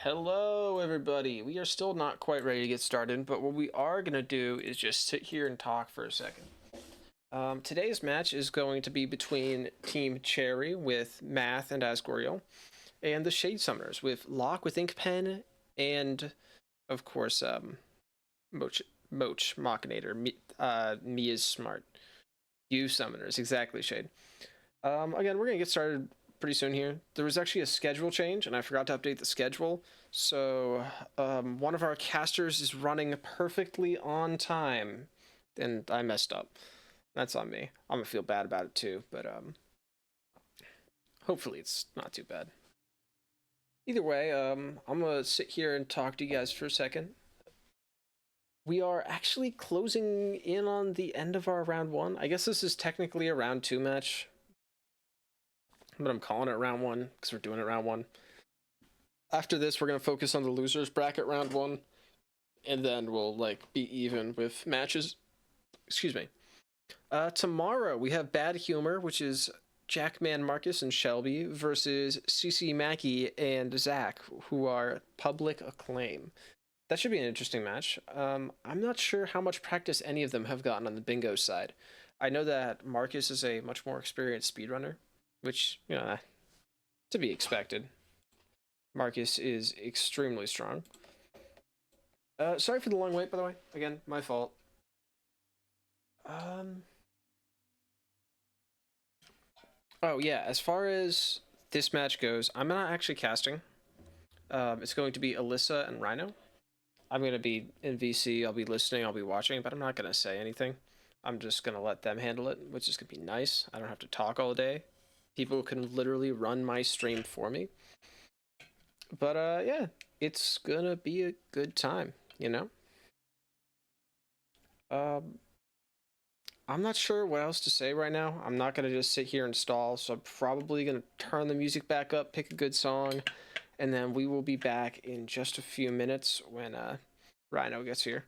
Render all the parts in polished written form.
Hello, everybody. We are still not quite ready to get started, but what we are going to do is just sit here and talk for a second. Today's match is going to be between Team Cherry with Math and Asgoriel, and the Shade Summoners with Locke with Inkpen, and, of course, Moch, Machinator, Me is Smart. You Summoners, exactly, Shade. Again, we're going to get started pretty soon here. There was actually a schedule change, and I forgot to update the schedule. So, one of our casters is running perfectly on time, and I messed up. That's on me. I'm gonna feel bad about it too, but hopefully it's not too bad. Either way, I'm gonna sit here and talk to you guys for a second. We are actually closing in on the end of our round one. I guess this is technically a round two match, but I'm calling it round one because we're doing it round one. After this, we're gonna focus on the losers bracket round one, and then we'll be even with matches. Excuse me. Tomorrow we have Bad Humor, which is Jackman Marcus and Shelby versus CC Mackey and Zach, who are Public Acclaim. That should be an interesting match. I'm not sure how much practice any of them have gotten on the bingo side. I know that Marcus is a much more experienced speedrunner, which, to be expected. Marcus is extremely strong. Sorry for the long wait, by the way. Again, my fault. Oh yeah, as far as this match goes, I'm not actually casting. It's going to be Alyssa and Rhino. I'm going to be in VC, I'll be listening, I'll be watching, but I'm not going to say anything. I'm just going to let them handle it, which is going to be nice. I don't have to talk all day. People can literally run my stream for me. But yeah, it's going to be a good time, you know? I'm not sure what else to say right now. I'm not going to just sit here and stall, so I'm probably going to turn the music back up, pick a good song, and then we will be back in just a few minutes when Rhino gets here.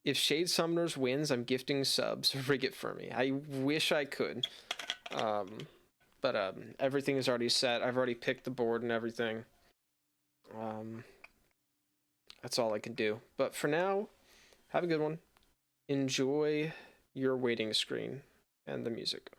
If Shade Summoners wins, I'm gifting subs. Rig it for me. I wish I could. But everything is already set. I've already picked the board and everything. That's all I can do. But for now, have a good one. Enjoy your waiting screen and the music.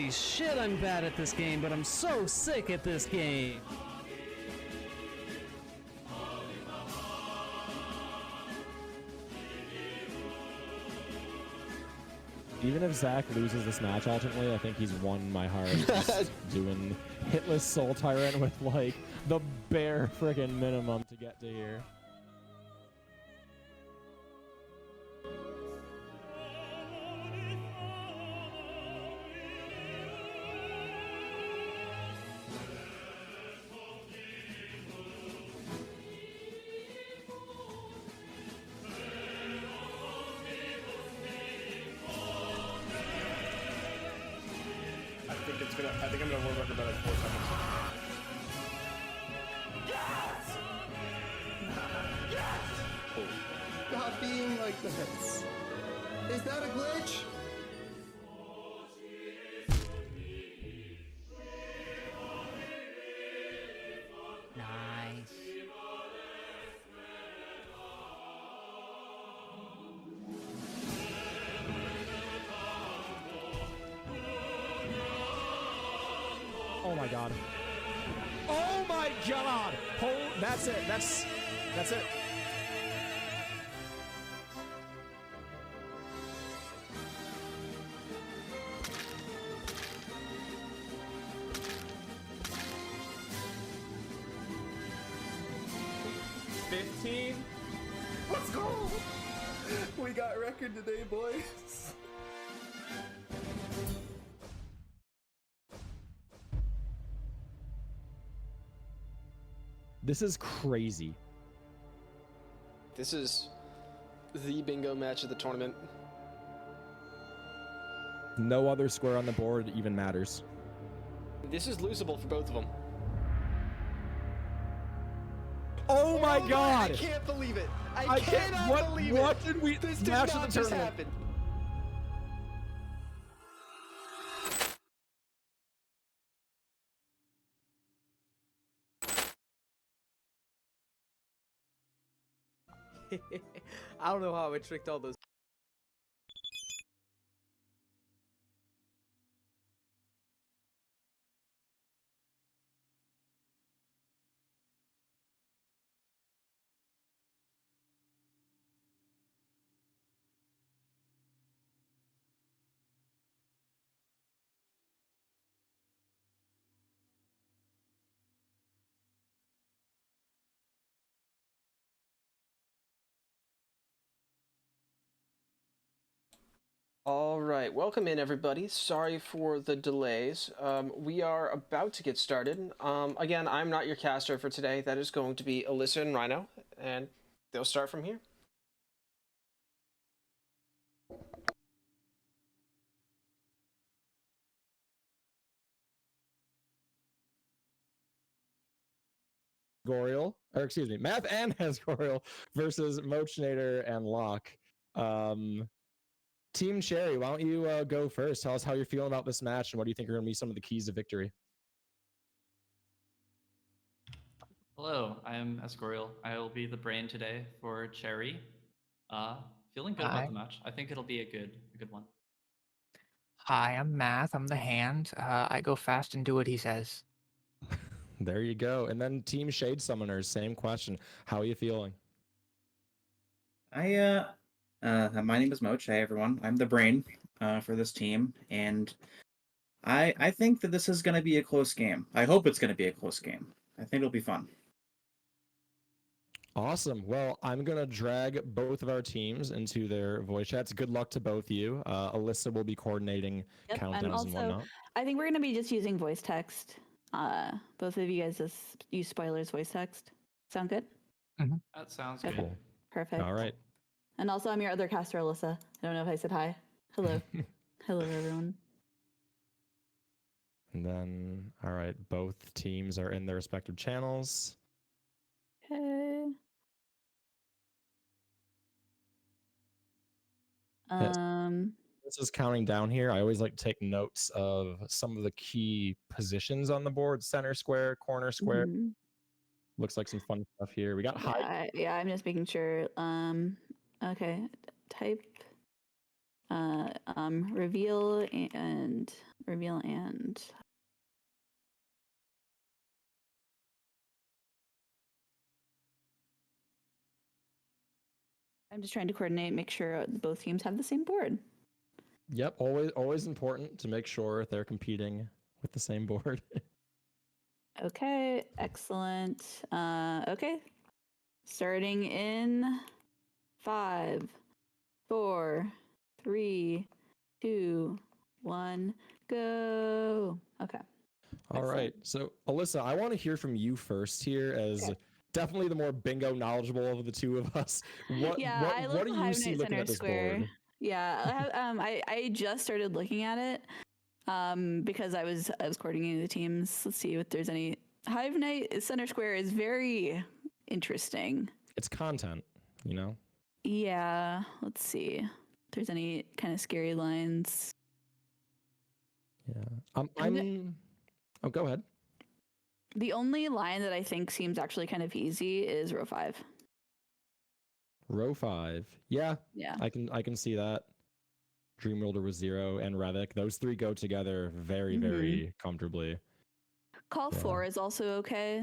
Holy shit, I'm bad at this game, but I'm so sick at this game. Even if Zach loses this match ultimately, I think he's won my heart. Just doing hitless Soul Tyrant with like the bare friggin' minimum to get to here. I think I'm gonna world record by like 4 seconds. Yes! Yes! Stop being like this. Is that a glitch? Nice. Oh my god. Oh my god! Oh, that's it. That's it. Let's go! We got a record today, boys. This is crazy. This is the bingo match of the tournament. No other square on the board even matters. This is losable for both of them. Oh my god! I can't believe it! I cannot believe it! What did we... This did match not of the just tournament. happen. I don't know how I tricked all those. All right, welcome in everybody. Sorry for the delays. We are about to get started. Again, I'm not your caster for today. That is going to be Alyssa and Rhino, and they'll start from here. Goriel, or excuse me, Math and Hasgoriel versus Mochnator and Locke. Team Cherry, why don't you go first? Tell us how you're feeling about this match and what do you think are going to be some of the keys to victory? Hello, I am Escorial. I will be the brain today for Cherry. Feeling good Hi. about the match. I think it'll be a good one. Hi, I'm Math. I'm the hand. I go fast and do what he says. There you go. And then Team Shade Summoners, same question. How are you feeling? My name is Moch. Hey everyone. I'm the brain for this team, and I think that this is going to be a close game. I hope it's going to be a close game. I think it'll be fun. Awesome. Well, I'm going to drag both of our teams into their voice chats. Good luck to both of you. Alyssa will be coordinating countdowns and also, whatnot. I think we're going to be just using voice text. Both of you guys just use spoilers voice text. Sound good? That sounds Okay. good. Perfect. All right. And also, I'm your other caster, Alyssa. I don't know if I said hi. Hello. Hello, everyone. And then, all right, both teams are in their respective channels. Okay. Yes. This is counting down here. I always like to take notes of some of the key positions on the board: center square, corner square. mhm. Looks like some fun stuff here. We got high. Yeah, I'm just making sure. Okay. Type Reveal and reveal and I'm just trying to coordinate, make sure both teams have the same board. Yep, always important to make sure they're competing with the same board. Okay, excellent. Okay. Starting in 5, 4, 3, 2, 1, go. Okay. All right. So, Alyssa, I want to hear from you first here as definitely the more bingo knowledgeable of the two of us. What do you see looking at this board? Yeah, I just started looking at it because I was coordinating the teams. Let's see if there's any. Hive Knight Center Square is very interesting. It's content, you know? Yeah, let's see if there's any kind of scary lines. Yeah. Oh, go ahead. The only line that I think seems actually kind of easy is row 5. Row 5. Yeah. Yeah. I can see that. Dreamwielder with 0 and Revik. Those three go together very, very comfortably. Call 4 is also okay.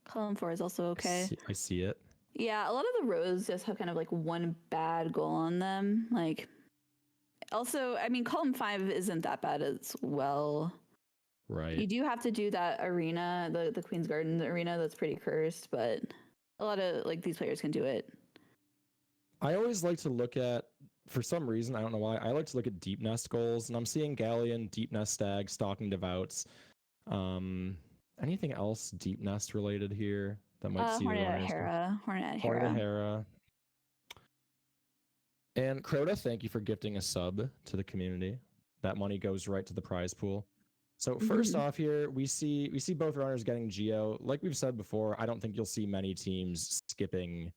Column 4 is also okay. I see it. Yeah, a lot of the rows just have kind of like one bad goal on them. Like, also, I mean, column 5 isn't that bad as well. Right. You do have to do that arena, the Queen's Garden arena. That's pretty cursed, but a lot of like these players can do it. I always like to look at, for some reason, I don't know why, I like to look at deep nest goals, and I'm seeing Galleon, deep nest stag, stalking devouts. Anything else deep nest related here that might see Hornet at Hera. And Crota, thank you for gifting a sub to the community. That money goes right to the prize pool. So first off here, we see both runners getting Geo. Like we've said before, I don't think you'll see many teams skipping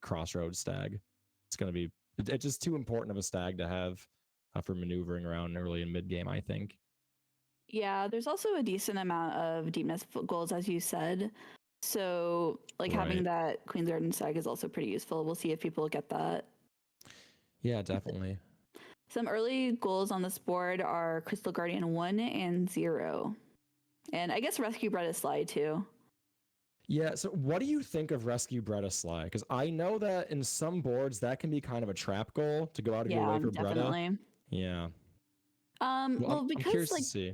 Crossroads stag. It's going to be, it's just too important of a stag to have for maneuvering around early and mid game, I think. Yeah, there's also a decent amount of deep nest goals, as you said. So like having that Queen's Garden stag is also pretty useful. We'll see if people get that. Yeah, definitely. Some early goals on this board are Crystal Guardian 1 and 0. And I guess Rescue Bredasly too. Yeah, so what do you think of Rescue Bredasly? Because I know that in some boards that can be kind of a trap goal to go out of your way for Breda. Yeah. Well, because I'm curious like to see.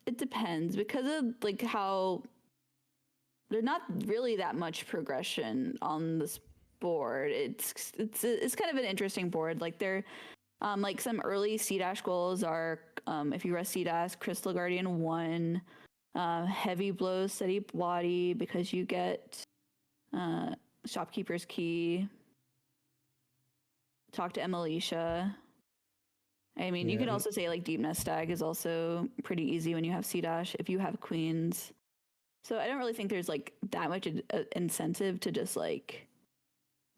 It depends because of like how there's not really that much progression on this board. It's kind of an interesting board. Like there, like some early C-dash goals are if you rest C-dash, Crystal Guardian 1, heavy blow, steady body because you get Shopkeeper's Key. Talk to Emilicia. I mean, you could also say like Deep Nest Stag is also pretty easy when you have C-dash if you have queens. So I don't really think there's like that much incentive to just like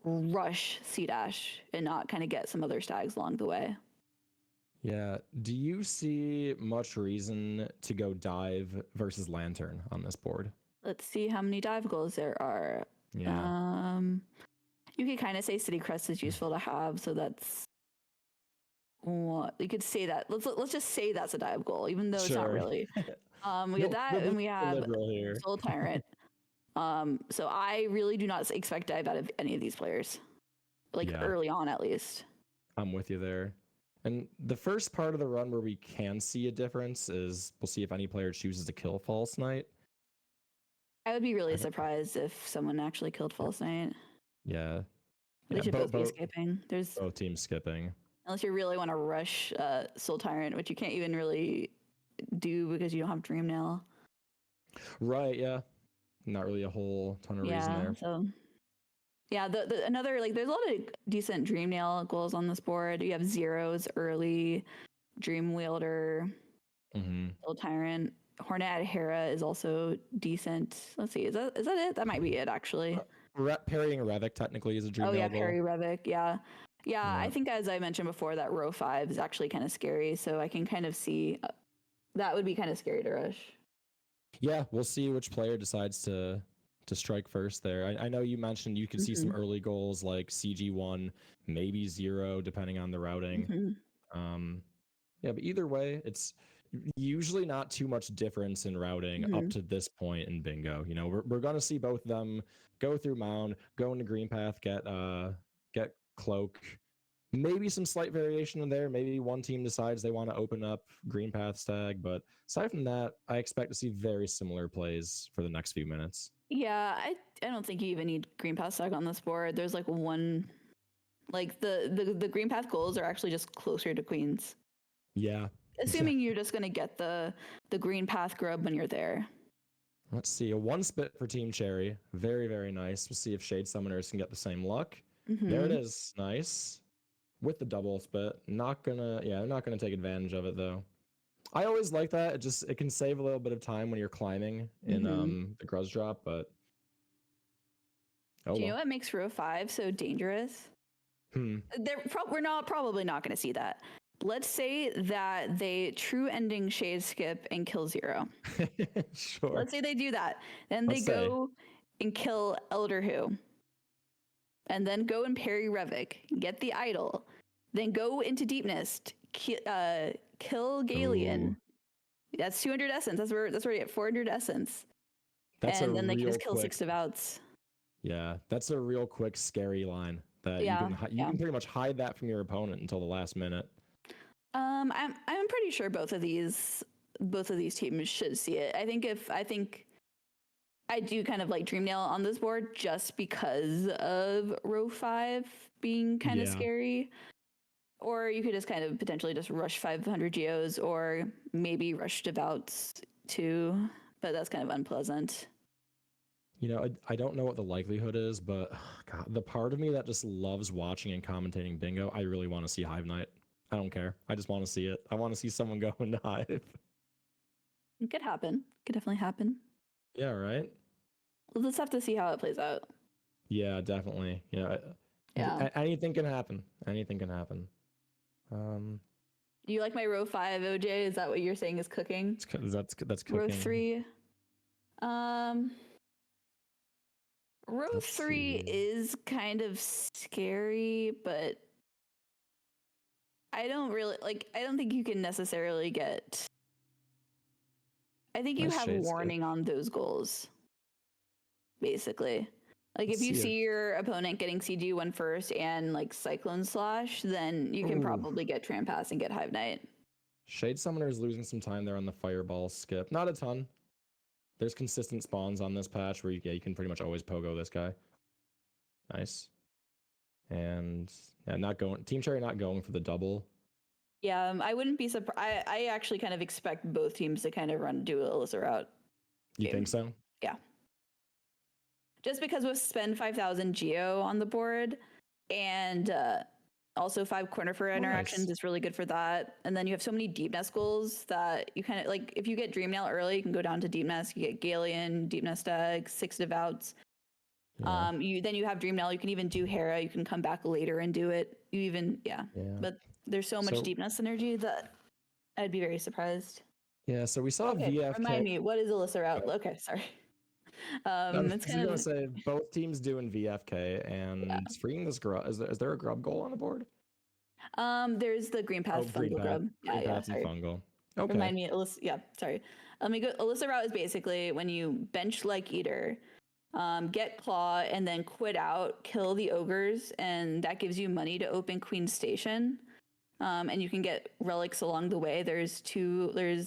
rush C-dash and not kind of get some other stags along the way. Yeah. Do you see much reason to go dive versus lantern on this board? Let's see how many dive goals there are. Yeah. You could kind of say City Crest is useful to have, so that's what you could say that. Let's just say that's a dive goal, even though it's not really. We have that, and we have Soul Tyrant. So I really do not expect dive out of any of these players, like early on at least. I'm with you there. And the first part of the run where we can see a difference is we'll see if any player chooses to kill False Knight. I would be really surprised if someone actually killed False Knight. Yeah. They should both be skipping. There's both teams skipping. Unless you really want to rush Soul Tyrant, which you can't even really do because you don't have Dream Nail. Right, yeah. Not really a whole ton of reason there. So yeah, the another like there's a lot of decent Dream Nail goals on this board. You have zeros early, Dream Wielder, Soul Tyrant. Hornet at Hera is also decent. Let's see, is that it? That might be it actually. Parrying Revik technically is a Dream Nail goal. Parry Revik, yeah. I think as I mentioned before, that row 5 is actually kind of scary. So I can kind of see that would be kind of scary to rush. Yeah, we'll see which player decides to to strike first there. I know you mentioned you could see some early goals like CG1, maybe 0, depending on the routing. Yeah, but either way, it's usually not too much difference in routing up to this point in bingo. You know, we're gonna see both of them go through mound, go into green path, get cloak. Maybe some slight variation in there. Maybe one team decides they want to open up green path stag, but aside from that, I expect to see very similar plays for the next few minutes. Yeah, I don't think you even need green path stag on this board. There's like one, like the green path goals are actually just closer to queens. Yeah. Assuming you're just gonna get the green path grub when you're there. Let's see, a 1 spit for Team Cherry. Very, very nice. We'll see if Shade Summoners can get the same luck. There it is. Nice. With the double spit. They're not gonna take advantage of it though. I always like that. It can save a little bit of time when you're climbing in the grudge drop, but Do you know what makes row 5 so dangerous? We're probably not going to see that. Let's say that they true ending shade skip and kill 0. Sure. Let's say they do that. Then they go and kill Elder Who. And then go and parry Revik, get the idol. Then go into Deep Nest, kill Galeon. Ooh. That's 200 essence. That's where you get 400 essence. And then they can just kill 6 devouts. Yeah, that's a real quick scary line that you can pretty much hide that from your opponent until the last minute. I'm pretty sure both of these teams should see it. I think I do kind of like Dreamnail on this board just because of row 5 being kind of scary. Or you could just kind of potentially just rush 500 geos or maybe rush devouts too, but that's kind of unpleasant. You know, I don't know what the likelihood is, but God, the part of me that just loves watching and commentating bingo, I really want to see Hive Knight. I don't care. I just want to see it. I want to see someone go into Hive. It could happen. Could definitely happen. Yeah, right? We'll just have to see how it plays out. Yeah, definitely. Yeah. Anything can happen. Anything can happen. Do you like my row 5, OJ? Is that what you're saying is cooking? That's cooking. Row 3. Row 3 is kind of scary, but I don't think you can necessarily get. I think you have warning on those goals. Basically. Like if you see your opponent getting CG1 first and like Cyclone Slash, then you can probably get Trampass and get Hive Knight. Shade Summoner is losing some time there on the Fireball skip. Not a ton. There's consistent spawns on this patch where you can pretty much always pogo this guy. Nice. And Team Cherry not going for the double. Yeah, I wouldn't be surprised. I actually kind of expect both teams to kind of do a Alyssa route. You think so? Yeah. Just because we spend 5,000 Geo on the board and also 5 corner for interactions is really good for that. And then you have so many Deep Nest goals that you kind of like, if you get Dreamnail early, you can go down to Deep Nest, you get Galeon, Deep Nest Egg, 6 Devouts. Yeah. Then you have Dreamnail, you can even do Hera, you can come back later and do it. But there's so much Deep Nest synergy that I'd be very surprised. Yeah, so we saw VFK. Remind me, what is Alyssa route? Okay, sorry. It's kind of say both teams doing VFK and freeing this grub. Is there a grub goal on the board? There's the green path fungal grub. Green path and fungal. Okay. Remind me, Alyssa. Yeah, sorry. Let me go. Alyssa route is basically when you bench like Eater, get claw, and then quit out, kill the ogres, and that gives you money to open Queen Station. And you can get relics along the way. There's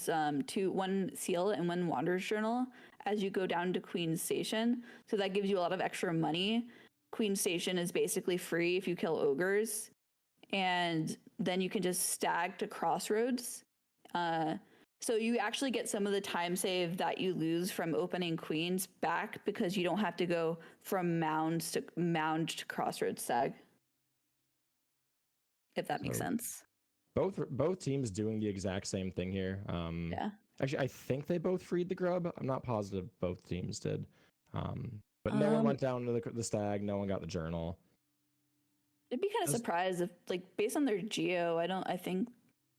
one seal and one Wanderer's Journal as you go down to Queen Station. So that gives you a lot of extra money. Queen Station is basically free if you kill ogres. And then you can just stag to Crossroads. So you actually get some of the time save that you lose from opening Queens back because you don't have to go from mound to Crossroads stag. If that makes sense. Both teams doing the exact same thing here. Yeah. Actually, I think they both freed the grub. I'm not positive both teams did. But no one went down to the stag. No one got the journal. I'd be kind of surprised if, like, based on their geo, I think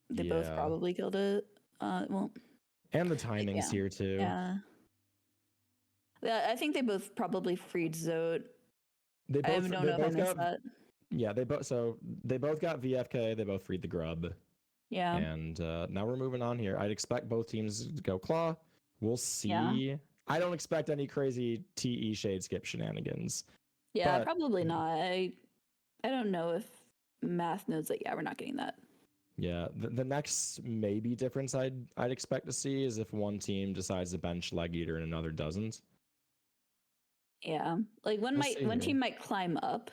they both probably killed it. And the timings here too. Yeah. Yeah, I think they both probably freed Zote. They I both, don't they know if I both missed got, that. yeah, they both got VFK. They both freed the grub. Yeah. And now we're moving on here. I'd expect both teams to go claw. We'll see. Yeah. I don't expect any crazy TE shade skip shenanigans. Yeah, But- probably not. I don't know if Math knows that. Yeah, we're not getting that. Yeah, the next maybe difference I'd expect to see is if one team decides to bench Leg Eater and another doesn't. Yeah, like one We'll see here. team might climb up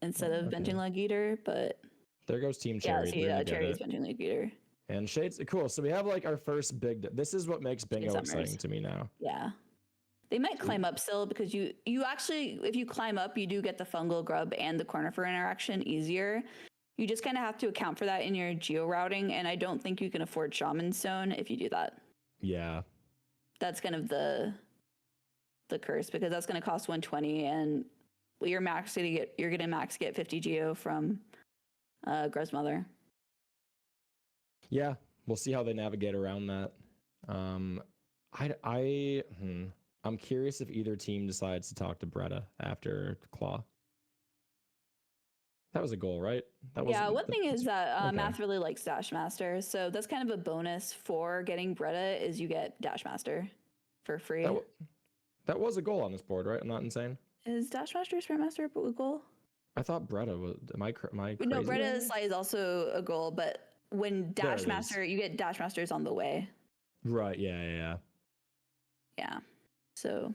instead of Okay. benching Leg Eater, but There goes Team yeah, Cherry. see, They're gonna get Cherry's it. benching Leg Eater. And Shades, cool. So we have like our first big. This is what makes bingo Summers. exciting to me now. Yeah, they might climb up still because you actually, if you climb up, you do get the fungal grub and the cornifer interaction easier. You just kind of have to account for that in your geo routing, and I don't think you can afford Shaman's Zone if you do that. Yeah. That's kind of the curse, because that's going to cost 120, and you're gonna max get 50 geo from Grub's mother. Yeah, we'll see how they navigate around that. I'm curious if either team decides to talk to Bretta after Claw. That was a goal, right? Yeah, one thing is that okay. Math really likes Dash Master, so that's kind of a bonus for getting Bretta is you get Dash Master for free. That was a goal on this board, right? I'm not insane. Is Dash Master Sprint Master a goal? I thought Bretta was. Am I crazy? No, Bretta's slide is also a goal, but when Dash Master, you get Dash Masters on the way. Right. Yeah. Yeah. So.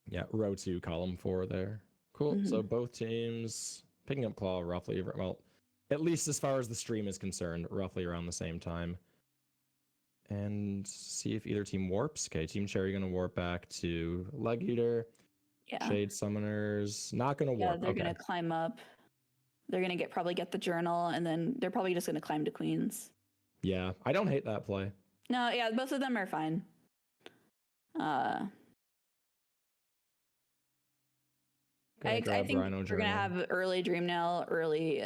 Yeah. Row 2, column 4 there. Cool. Mm-hmm. So both teams picking up Claw roughly, well, at least as far as the stream is concerned, roughly around the same time. And see if either team warps. Okay, Team Cherry gonna warp back to Leg Eater. Yeah. Shade Summoners not gonna warp. Yeah, they're gonna climb up. They're gonna probably get the journal, and then they're probably just gonna climb to Queens. Yeah, I don't hate that play. No, yeah, both of them are fine. I think we're gonna have early Dream Nail, early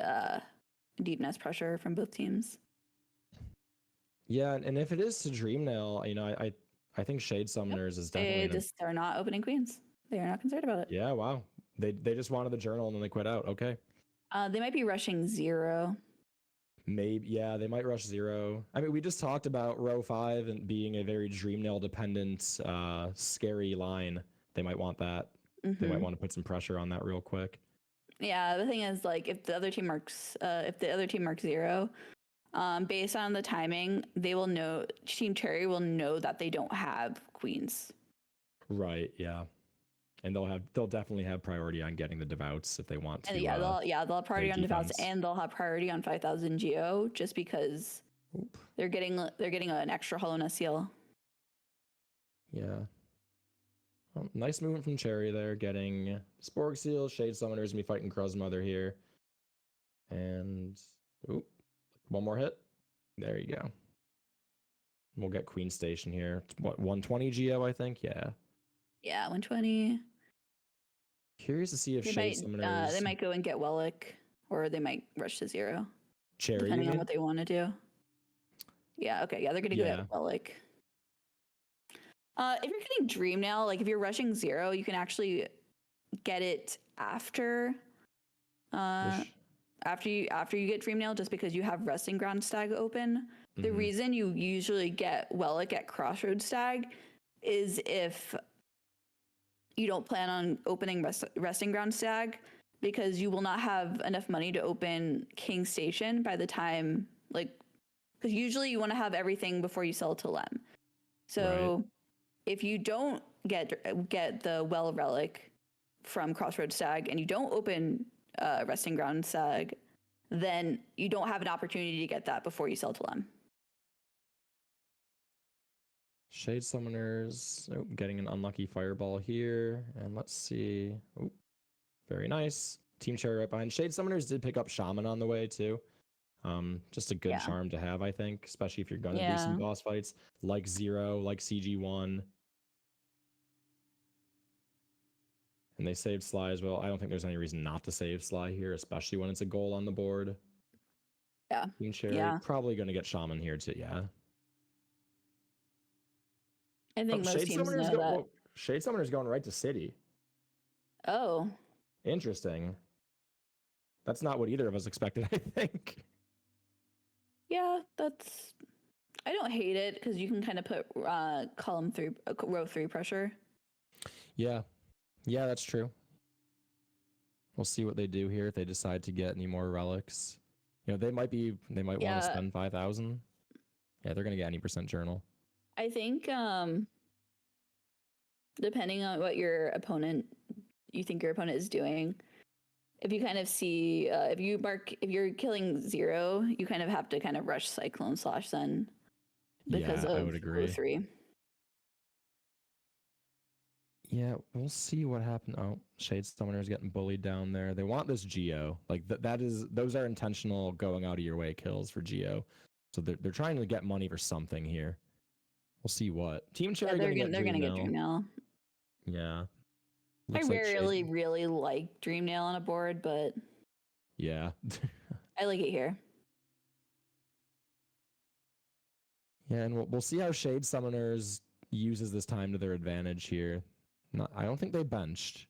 Deep Nest pressure from both teams. Yeah, and if it is to Dream Nail, I think Shade Summoners is definitely. They just are not opening Queens. They are not concerned about it. Yeah, wow. They just wanted the journal and then they quit out. Okay. They might be rushing 0. Maybe, yeah, they might rush 0. I mean, we just talked about row 5 and being a very Dream Nail dependent, scary line. They might want that. Mm-hmm. They might want to put some pressure on that real quick. Yeah, the thing is, like, if the other team marks 0, based on the timing, they will know. Team Cherry will know that they don't have Queens. Right. Yeah. And they'll definitely have priority on getting the devouts if they want to. And they'll have priority on devouts, and they'll have priority on 5,000 geo just because they're getting an extra Hollowness seal. Yeah. Well, nice movement from Cherry there, getting Sporg Seal, Shade Summoners, and be fighting Crow's Mother here. And one more hit. There you go. We'll get Queen Station here. What, 120 geo, I think? Yeah. Yeah, 120. Curious to see if Shade Summoners... they might go and get Wellick, or they might rush to 0. Cherry, depending on what they want to do. Yeah, okay. Yeah, they're going to go get Wellick. If you're getting Dream Nail, like if you're rushing 0, you can actually get it after you get Dream Nail, just because you have Resting Ground Stag open. Mm-hmm. The reason you usually get Wellick at Crossroads Stag is if you don't plan on opening Resting Ground Stag, because you will not have enough money to open King Station by the time, like, because usually you want to have everything before you sell to Lem. So if you don't get the Well Relic from Crossroads Stag and you don't open Resting Ground Stag, then you don't have an opportunity to get that before you sell to Lem. Shade Summoners, getting an unlucky Fireball here. And let's see. Very nice. Team Cherry right behind. Shade Summoners did pick up Shaman on the way too. Just a good charm to have, I think, especially if you're going to do some boss fights like 0, like CG1. And they saved Sly as well. I don't think there's any reason not to save Sly here, especially when it's a goal on the board. Yeah. Team Cherry probably going to get Shaman here too, yeah. I think most teams know that. Shade Summoner's going right to City. Oh, Interesting. That's not what either of us expected, I think. yeah, that's. I don't hate it because you can kind of put row 3 pressure. Yeah. Yeah, that's true. We'll see what they do here if they decide to get any more relics. You know, they might want Yeah. to spend 5,000. Yeah, they're gonna get any percent journal. I think depending on what you think your opponent is doing, if you kind of see if you're killing 0, you kind of have to kind of rush Cyclone Slash then because Yeah, of I would agree. row 3. Yeah, we'll see what happened. Oh, Shade Summoner's getting bullied down there. They want this Geo. Like those are intentional going out of your way kills for Geo. So they're trying to get money for something here. We'll see what. Team Cherry They're they're gonna get Dream Nail. Yeah. I Looks like really, really like Dream Nail on a board, but yeah. I like it here. Yeah, and we'll see how Shade Summoners uses this time to their advantage here. I don't think they benched,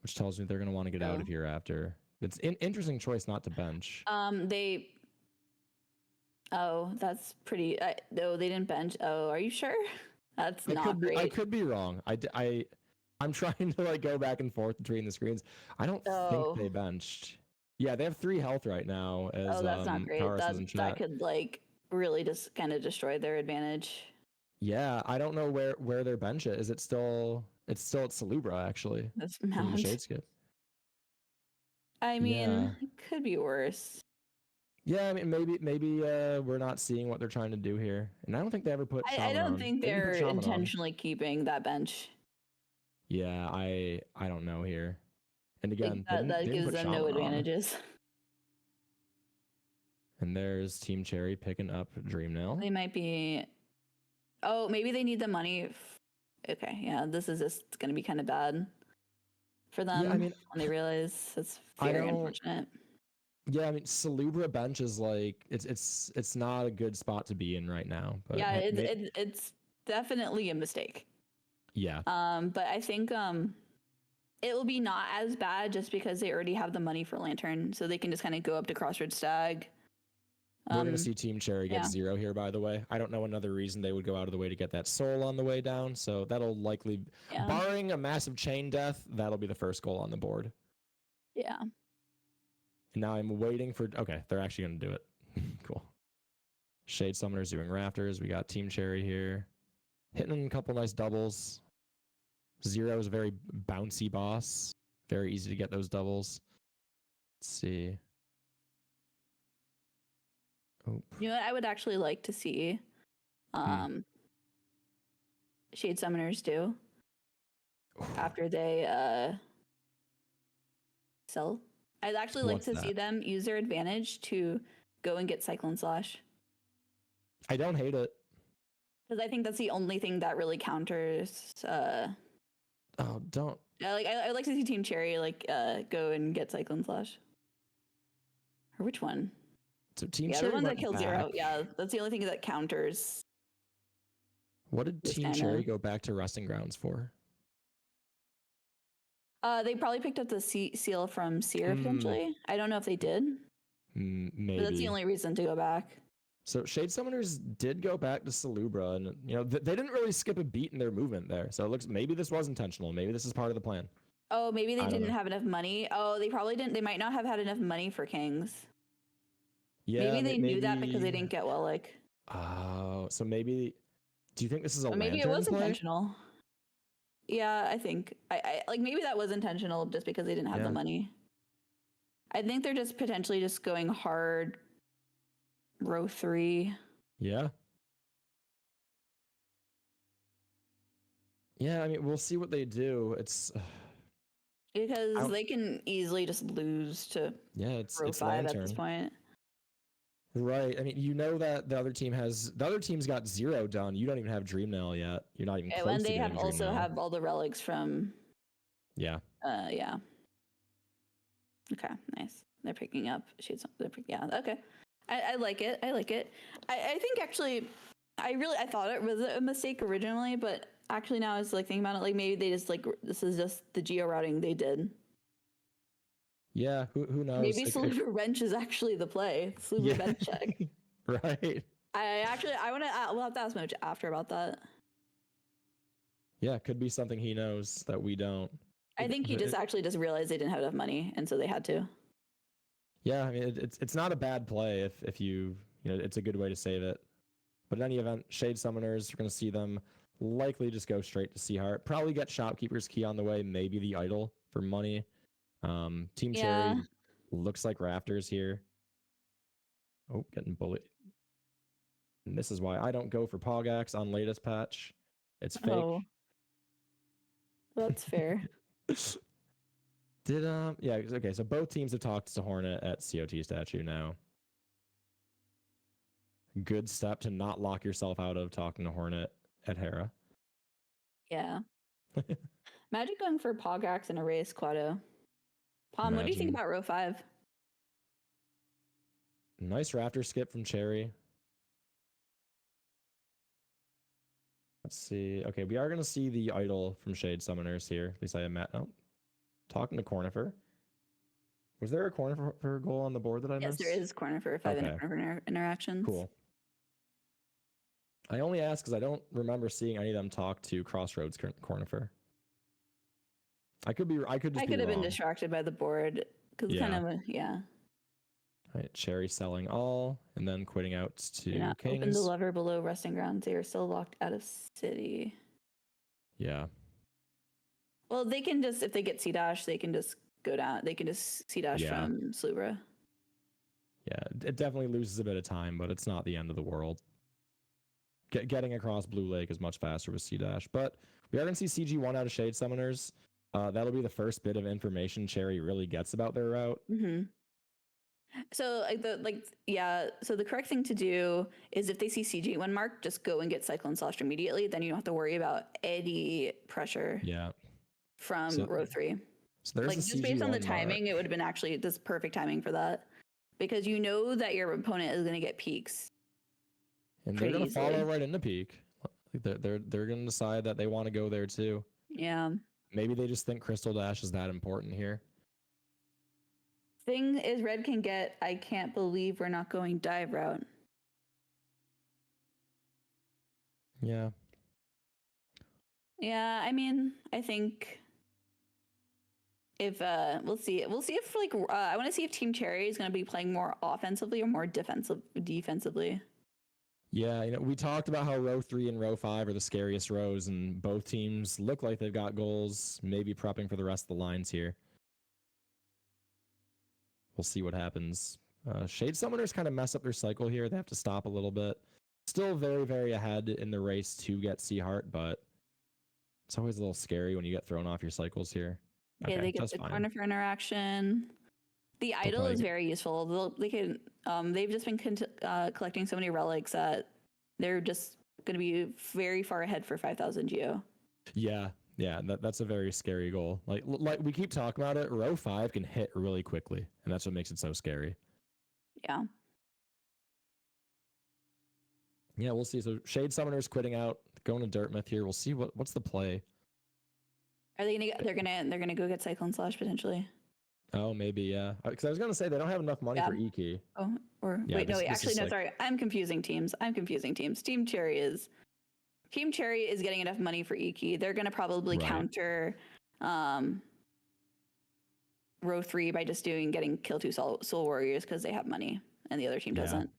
which tells me they're going to want to get out of here after. It's an interesting choice not to bench. That's pretty. No, they didn't bench. Oh, are you sure? That's not great. I could be wrong. I'm trying to like go back and forth between the screens. I don't think they benched. Yeah, they have 3 health right now. As, that's not great. That could like really just kind of destroy their advantage. Yeah, I don't know where their bench is. It's still at Salubra actually. That's from the Shade Skip. I mean, it could be worse. Yeah, I mean maybe we're not seeing what they're trying to do here, and I don't think they ever put. I don't think they're intentionally keeping that bench. Yeah, I don't know here, and again that gives them no advantages. And there's Team Cherry picking up Dream Nail. They might be. Oh, maybe they need the money. Okay, yeah, this is just going to be kind of bad for them. Yeah, I mean, when they realize it's very unfortunate. Yeah, I mean, Salubra bench is like it's not a good spot to be in right now. But yeah, it's definitely a mistake. Yeah. But I think it will be not as bad just because they already have the money for Lantern, so they can just kind of go up to Crossroads Stag. We're going to see Team Cherry get 0 here, by the way. I don't know another reason they would go out of the way to get that soul on the way down, so that'll likely, barring a massive chain death, that'll be the first goal on the board. Yeah. Now I'm waiting for... Okay, they're actually going to do it. Cool. Shade Summoner's doing Rafters. We got Team Cherry here. Hitting a couple nice doubles. 0 is a very bouncy boss. Very easy to get those doubles. Let's see. Oh. You know what I would actually like to see Shade Summoners do after they sell? I'd actually like to see them use their advantage to go and get Cyclone Slash. I don't hate it. Because I think that's the only thing that really counters Oh, don't. I'd like to see Team Cherry go and get Cyclone Slash. Or which one? So Team Cherry, the one that killed back. 0. Yeah, that's the only thing that counters. What did Team Cherry go back to Resting Grounds for? They probably picked up the seal from Seer potentially. I don't know if they did. Maybe. But that's the only reason to go back. So Shade Summoners did go back to Salubra, and they didn't really skip a beat in their movement there. So it looks maybe this was intentional. Maybe this is part of the plan. Oh, maybe they didn't have enough money. Oh, they probably didn't. They might not have had enough money for Kings. Yeah, maybe they knew that because they didn't get Wellick. Oh, so maybe. Do you think this is a maybe it was intentional? Yeah, I think I like maybe that was intentional just because they didn't have the money. I think they're just potentially just going hard. Row 3. Yeah. Yeah, I mean, we'll see what they do. It's because they can easily just lose to row 5 Lantern. at this point. Right. I mean, you know that the other team's got 0 done. You don't even have Dream Nail yet. You're not even close and they to have also have all the relics from. Yeah. Yeah. Okay. Nice. They're picking up. Yeah. Okay. I like it. I think actually, I thought it was a mistake originally, but actually, now I was like thinking about it, like maybe they just like this is just the geo routing they did. Yeah, who knows? Maybe Salute Wrench is actually the play. Salute Wrench check. Right. I want to. We'll have to ask Moch after about that. Yeah, could be something he knows that we don't. I think he just actually just realized they didn't have enough money, and so they had to. Yeah, I mean it's not a bad play if you it's a good way to save it. But in any event, Shade Summoners, we're gonna see them likely just go straight to Seaheart. Probably get Shopkeeper's Key on the way, maybe the Idol for money. Team Yeah. Cherry looks like Raptors here. Oh, getting bullied. And this is why I don't go for Pogax on latest patch. It's fake. Oh, that's fair. Did yeah, okay, so both teams have talked to Hornet at COT statue now. Good step to not lock yourself out of talking to Hornet at Hera. Yeah. Magic going for Pogax and Erase Quado. Palm, what do you think about row 5? Nice Raptor skip from Cherry. Let's see. Okay, we are going to see the Idol from Shade Summoners here. At least I am talking to Cornifer. Was there a Cornifer goal on the board that I missed? Yes, there is Cornifer, 5 Cornifer interactions. Cool. I only ask because I don't remember seeing any of them talk to Crossroads Cornifer. I could have been distracted by the board because kind of yeah. All right, Cherry selling all and then quitting out to Kings. Open the lever below resting grounds. They are still locked out of city. Yeah. Well, they can just if they get C-Dash, they can just go down. They can just C-Dash from Slubra. Yeah, it definitely loses a bit of time, but it's not the end of the world. Getting across Blue Lake is much faster with C-Dash, but we are going to see CG1 out of Shade Summoners. That'll be the first bit of information Cherry really gets about their route. Mm-hmm. So so the correct thing to do is if they see CG1 marked, just go and get Cyclone Slash immediately. Then you don't have to worry about any pressure. From row 3. So there's just based on the timing, it would have been actually this perfect timing for that, because you know that your opponent is going to get peaks. And they're going to follow right into peak. They're going to decide that they want to go there too. Yeah. Maybe they just think Crystal Dash is that important here. Thing is, red can get, I can't believe we're not going dive route. Yeah. Yeah, I mean, I think if we'll see if I want to see if Team Cherry is going to be playing more offensively or more defensively. Yeah, we talked about how row 3 and row 5 are the scariest rows, and both teams look like they've got goals, maybe prepping for the rest of the lines here. We'll see what happens. Shade Summoners kind of mess up their cycle here. They have to stop a little bit. Still very, very ahead in the race to get Seaheart, but it's always a little scary when you get thrown off your cycles here. Okay, they get the Cornifer interaction. The Idol is very useful. They've just been collecting so many relics that they're just going to be very far ahead for 5,000 geo. Yeah, that's a very scary goal. Like we keep talking about it, row 5 can hit really quickly, and that's what makes it so scary. Yeah. Yeah, we'll see. So Shade Summoners quitting out, going to Dirtmouth here. We'll see what's the play. Are they gonna? They're gonna go get Cyclone Slash potentially. Oh, maybe, yeah. Because I was gonna say they don't have enough money for E-Key. Oh, or yeah, sorry. I'm confusing teams. Team Cherry is getting enough money for E-Key. They're gonna probably counter row 3 by just getting kill 2 soul warriors because they have money and the other team doesn't.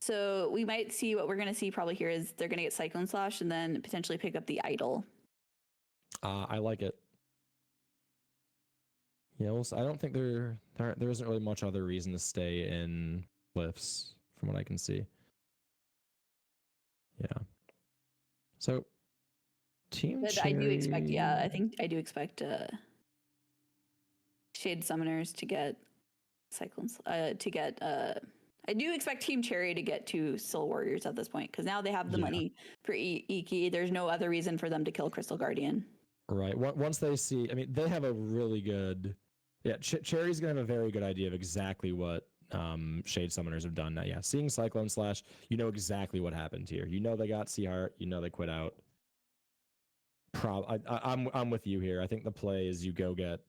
So we might see what we're going to see probably here is they're going to get Cyclone Slash and then potentially pick up the Idol. I like it. Yeah, I don't think there isn't really much other reason to stay in Cliffs from what I can see. Yeah. So Team Cherry... I do expect Shade Summoners to get Cyclones I do expect Team Cherry to get 2 Soul Warriors at this point, because now they have the money for E-Key. There's no other reason for them to kill Crystal Guardian. Right. Once they see, I mean, they have a really good... Yeah, Cherry's going to have a very good idea of exactly what Shade Summoners have done. Yeah, seeing Cyclone Slash, you know exactly what happened here. You know they got Sea Heart. You know they quit out. I'm with you here. I think the play is you go get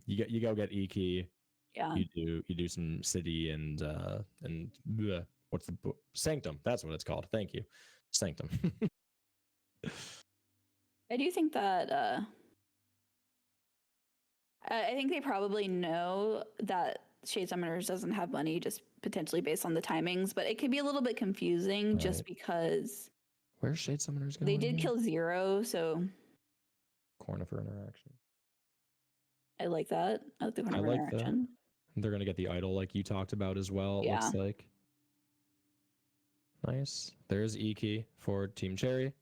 you go get E-Key. Yeah. You do some City and what's the Sanctum? That's what it's called. Thank you, Sanctum. I do think that I think they probably know that Shade Summoners doesn't have money, just potentially based on the timings, but it could be a little bit confusing just Right. because Where's Shade Summoners going? they did again? kill Zero, so Corner for interaction. I like that. I like the corner I of like that. interaction. They're gonna get the idol like you talked about as well. It Yeah. looks like. Nice. There's E-Key for Team Cherry,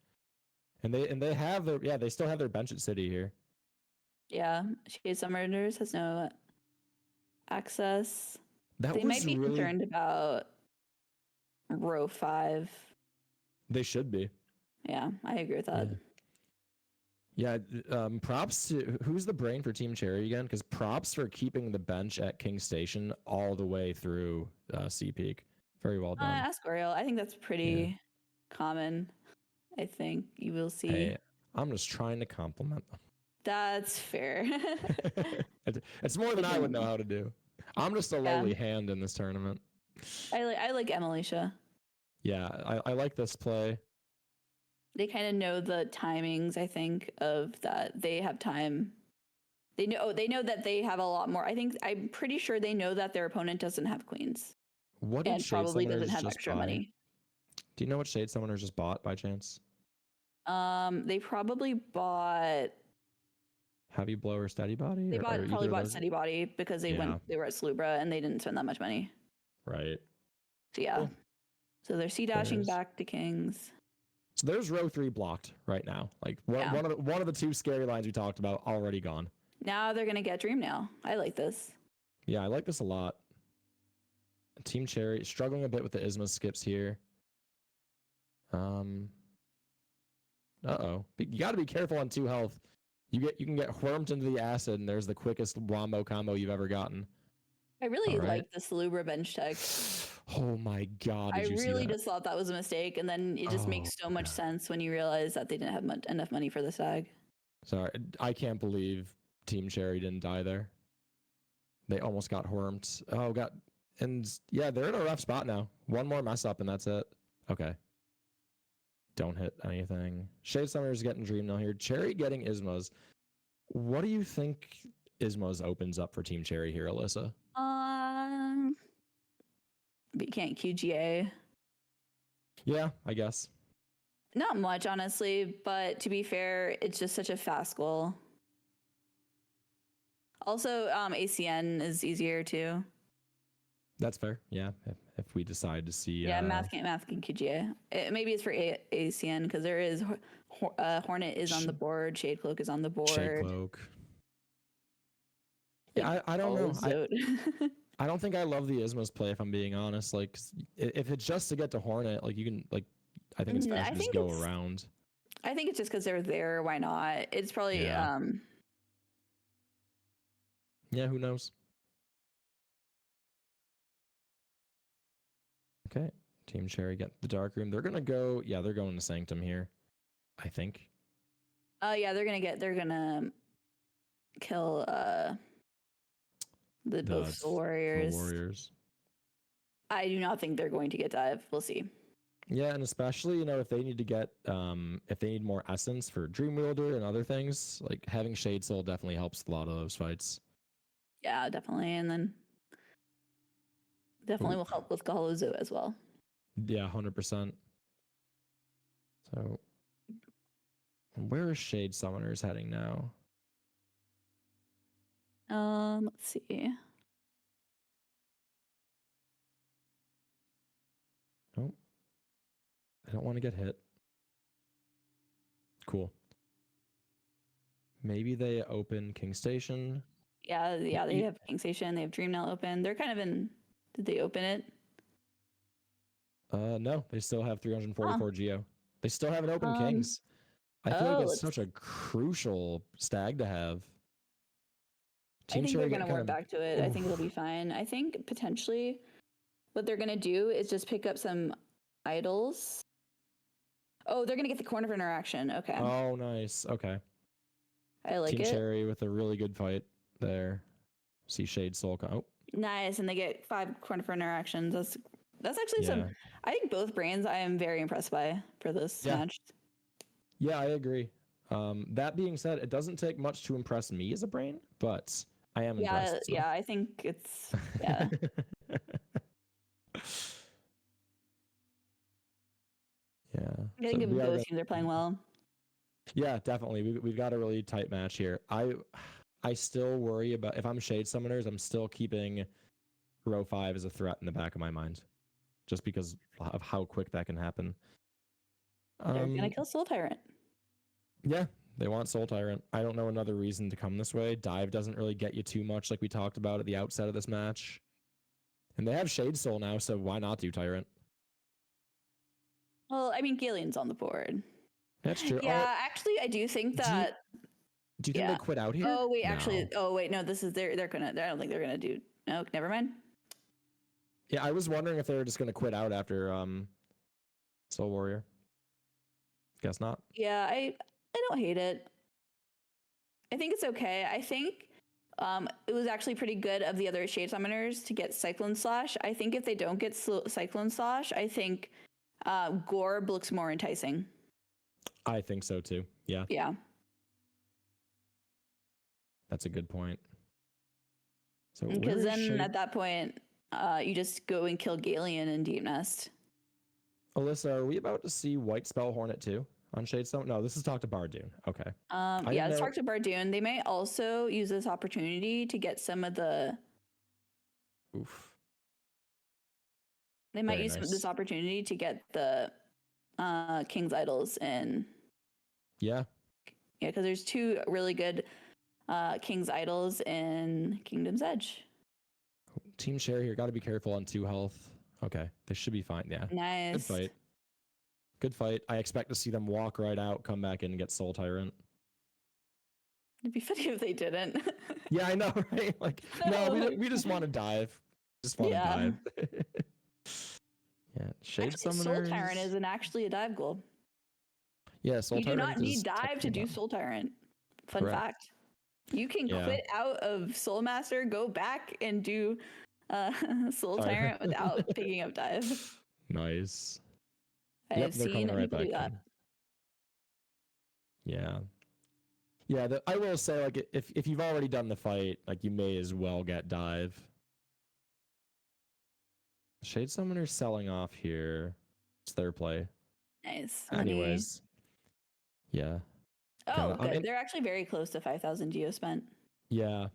and they have their they still have their bench at City here. Yeah, Shade Summoners has no access. That They was might be really concerned about row 5. they should be. Yeah, I agree with that. Yeah. Props to who's the brain for Team Cherry again? Because props for keeping the bench at King Station all the way through Sea Peak. Very well done. Ascorial, I think that's pretty common. I think you will see. Hey, I'm just trying to compliment them. That's fair. It's more than I would know how to do. I'm just a lowly hand in this tournament. I like Emilicia. Yeah, I like this play. They kind of know the timings, I think, of that they have time. They know that they have a lot more. I'm pretty sure they know that their opponent doesn't have queens. What did and Shade probably doesn't Summoners have just extra buy? money. Do you know what Shade Summoners just bought by chance? They probably bought Heavy Blow or Steady Body? They or probably either of bought those? Steady Body because they were at Slubra and they didn't spend that much money. Right. So yeah. Cool. So they're C-dashing There's- back to Kings. So there's row 3 blocked right now. Like one of the two scary lines we talked about already gone. Now they're gonna get Dream Nail. I like this. Yeah, I like this a lot. Team Cherry struggling a bit with the Isma skips here. You got to be careful on 2 health. You can get whormed into the acid, and there's the quickest wombo combo you've ever gotten. I really like the Salubra bench tech. Oh my god! I Did you see really that? just thought that was a mistake, and then it just makes so much sense when you realize that they didn't have enough money for the SAG. Sorry, I can't believe Team Cherry didn't die there. They almost got whormed. And yeah, they're in a rough spot now. One more mess up, and that's it. Okay. Don't hit anything. Shade Summoner's getting Dream Nail here. Cherry getting Ismas. What do you think Ismas opens up for Team Cherry here, Alyssa? But you can't QGA. Yeah, I guess. Not much, honestly, but to be fair, it's just such a fast goal. Also, ACN is easier too. That's fair. Yeah, if we decide to see. Yeah, math can QGA. Maybe it's for ACN because there is Hornet is on the board, Shade Cloak is on the board. Shade Cloak. Yeah, I don't know. I don't think I love the Ismas play if I'm being honest. Like, if it's just to get to Hornet, like you can like, I think it's fast to just go around. I think it's just because they're there. Why not? It's probably Yeah, who knows? Okay, Team Cherry get the Dark Room. They're gonna go. Yeah, they're going to Sanctum here, I think. Yeah, they're gonna kill both Soul Warriors. I do not think they're going to get dive. We'll see. Yeah, and especially if they need to get if they need more essence for Dream Wielder and other things, like having Shade Soul definitely helps a lot of those fights. Yeah, definitely, and then definitely will help with Galozo as well. Yeah, 100%. So, where is Shade Summoners heading now? Let's see. Oh, I don't want to get hit. Cool. Maybe they open King Station. Yeah, they have King Station. They have Dream Nail open. They're kind of in. Did they open it? No, they still have 344 Geo. They still haven't opened Kings. I feel like it's such a crucial stag to have. I Team think they're Cherry gonna getting warp kind back to it. I think it'll be Oof. fine. I think potentially what they're gonna do is just pick up some idols. Oh, they're gonna get the corner of interaction. Okay, Oh, nice. Okay. I like Team it. Cherry with a really good fight there. See Shade Soul. Oh, Nice, and they get 5 corner for interactions. That's actually some. yeah. I think both brands I am very impressed by for this Yeah. match. Yeah, I agree. That being said, it doesn't take much to impress me as a brain, but I am Yeah, impressed. so. yeah, I think it's yeah. Yeah. I think we are both gonna- teams are playing well. Yeah, definitely. We've got a really tight match here. I still worry about if I'm Shade Summoners, I'm still keeping row 5 as a threat in the back of my mind, just because of how quick that can happen. They're gonna kill Soul Tyrant. Yeah, they want Soul Tyrant. I don't know another reason to come this way. Dive doesn't really get you too much, like we talked about at the outset of this match. And they have Shade Soul now, so why not do Tyrant? Well, I mean, Galeon's on the board. That's true. Yeah, actually, I do think do you- that. Do you think yeah. they quit out here? Oh wait, actually, No. oh wait, no, this is they're gonna. I don't think they're gonna do. No, never mind. Yeah, I was wondering if they were just going to quit out after Soul Warrior. Guess not. Yeah, I don't hate it. I think it's okay. I think it was actually pretty good of the other Shade Summoners to get Cyclone Slash. I think if they don't get Cyclone Slash, I think Gorb looks more enticing. I think so too. Yeah, Yeah. that's a good point. So Because where then is Shade- at that point, you just go and kill Galeon in Deep Nest. Alyssa, are we about to see White Spell Hornet too on Shade Stone? No, this is talk to Bardoon. Okay. Yeah, didn't let's know- talk to Bardoon. They may also use this opportunity to get some of the. Oof. They might Very use nice. this opportunity to get the King's Idols in. Yeah. Yeah, because there's 2 really good King's Idols in Kingdom's Edge. Team Share here. Got to be careful on 2 health. Okay. They should be fine. Yeah. Nice. Good fight. Good fight. I expect to see them walk right out, come back in, and get Soul Tyrant. It'd be funny if they didn't. Yeah, I know, right? Like, no, No. we just want to dive. Just want to Yeah. dive. Yeah, Shade Actually, Soul Summoners. Tyrant isn't actually a dive goal. Yeah, Soul You do Tyrant not need is dive to technically do not. Soul Tyrant. Fun Correct. fact. You can Yeah. quit out of Soul Master, go back and do Soul Tyrant. Tyrant without picking up dive. Nice. I Yep, have they're seen coming right people do back that. in. Yeah. Yeah, I will say, like, if you've already done the fight, like, you may as well get dive. Shade Summoner selling off here. It's their play. Nice. Money. Anyways. Yeah. Oh, I'm good. in- They're actually very close to 5,000 geo spent. Yeah.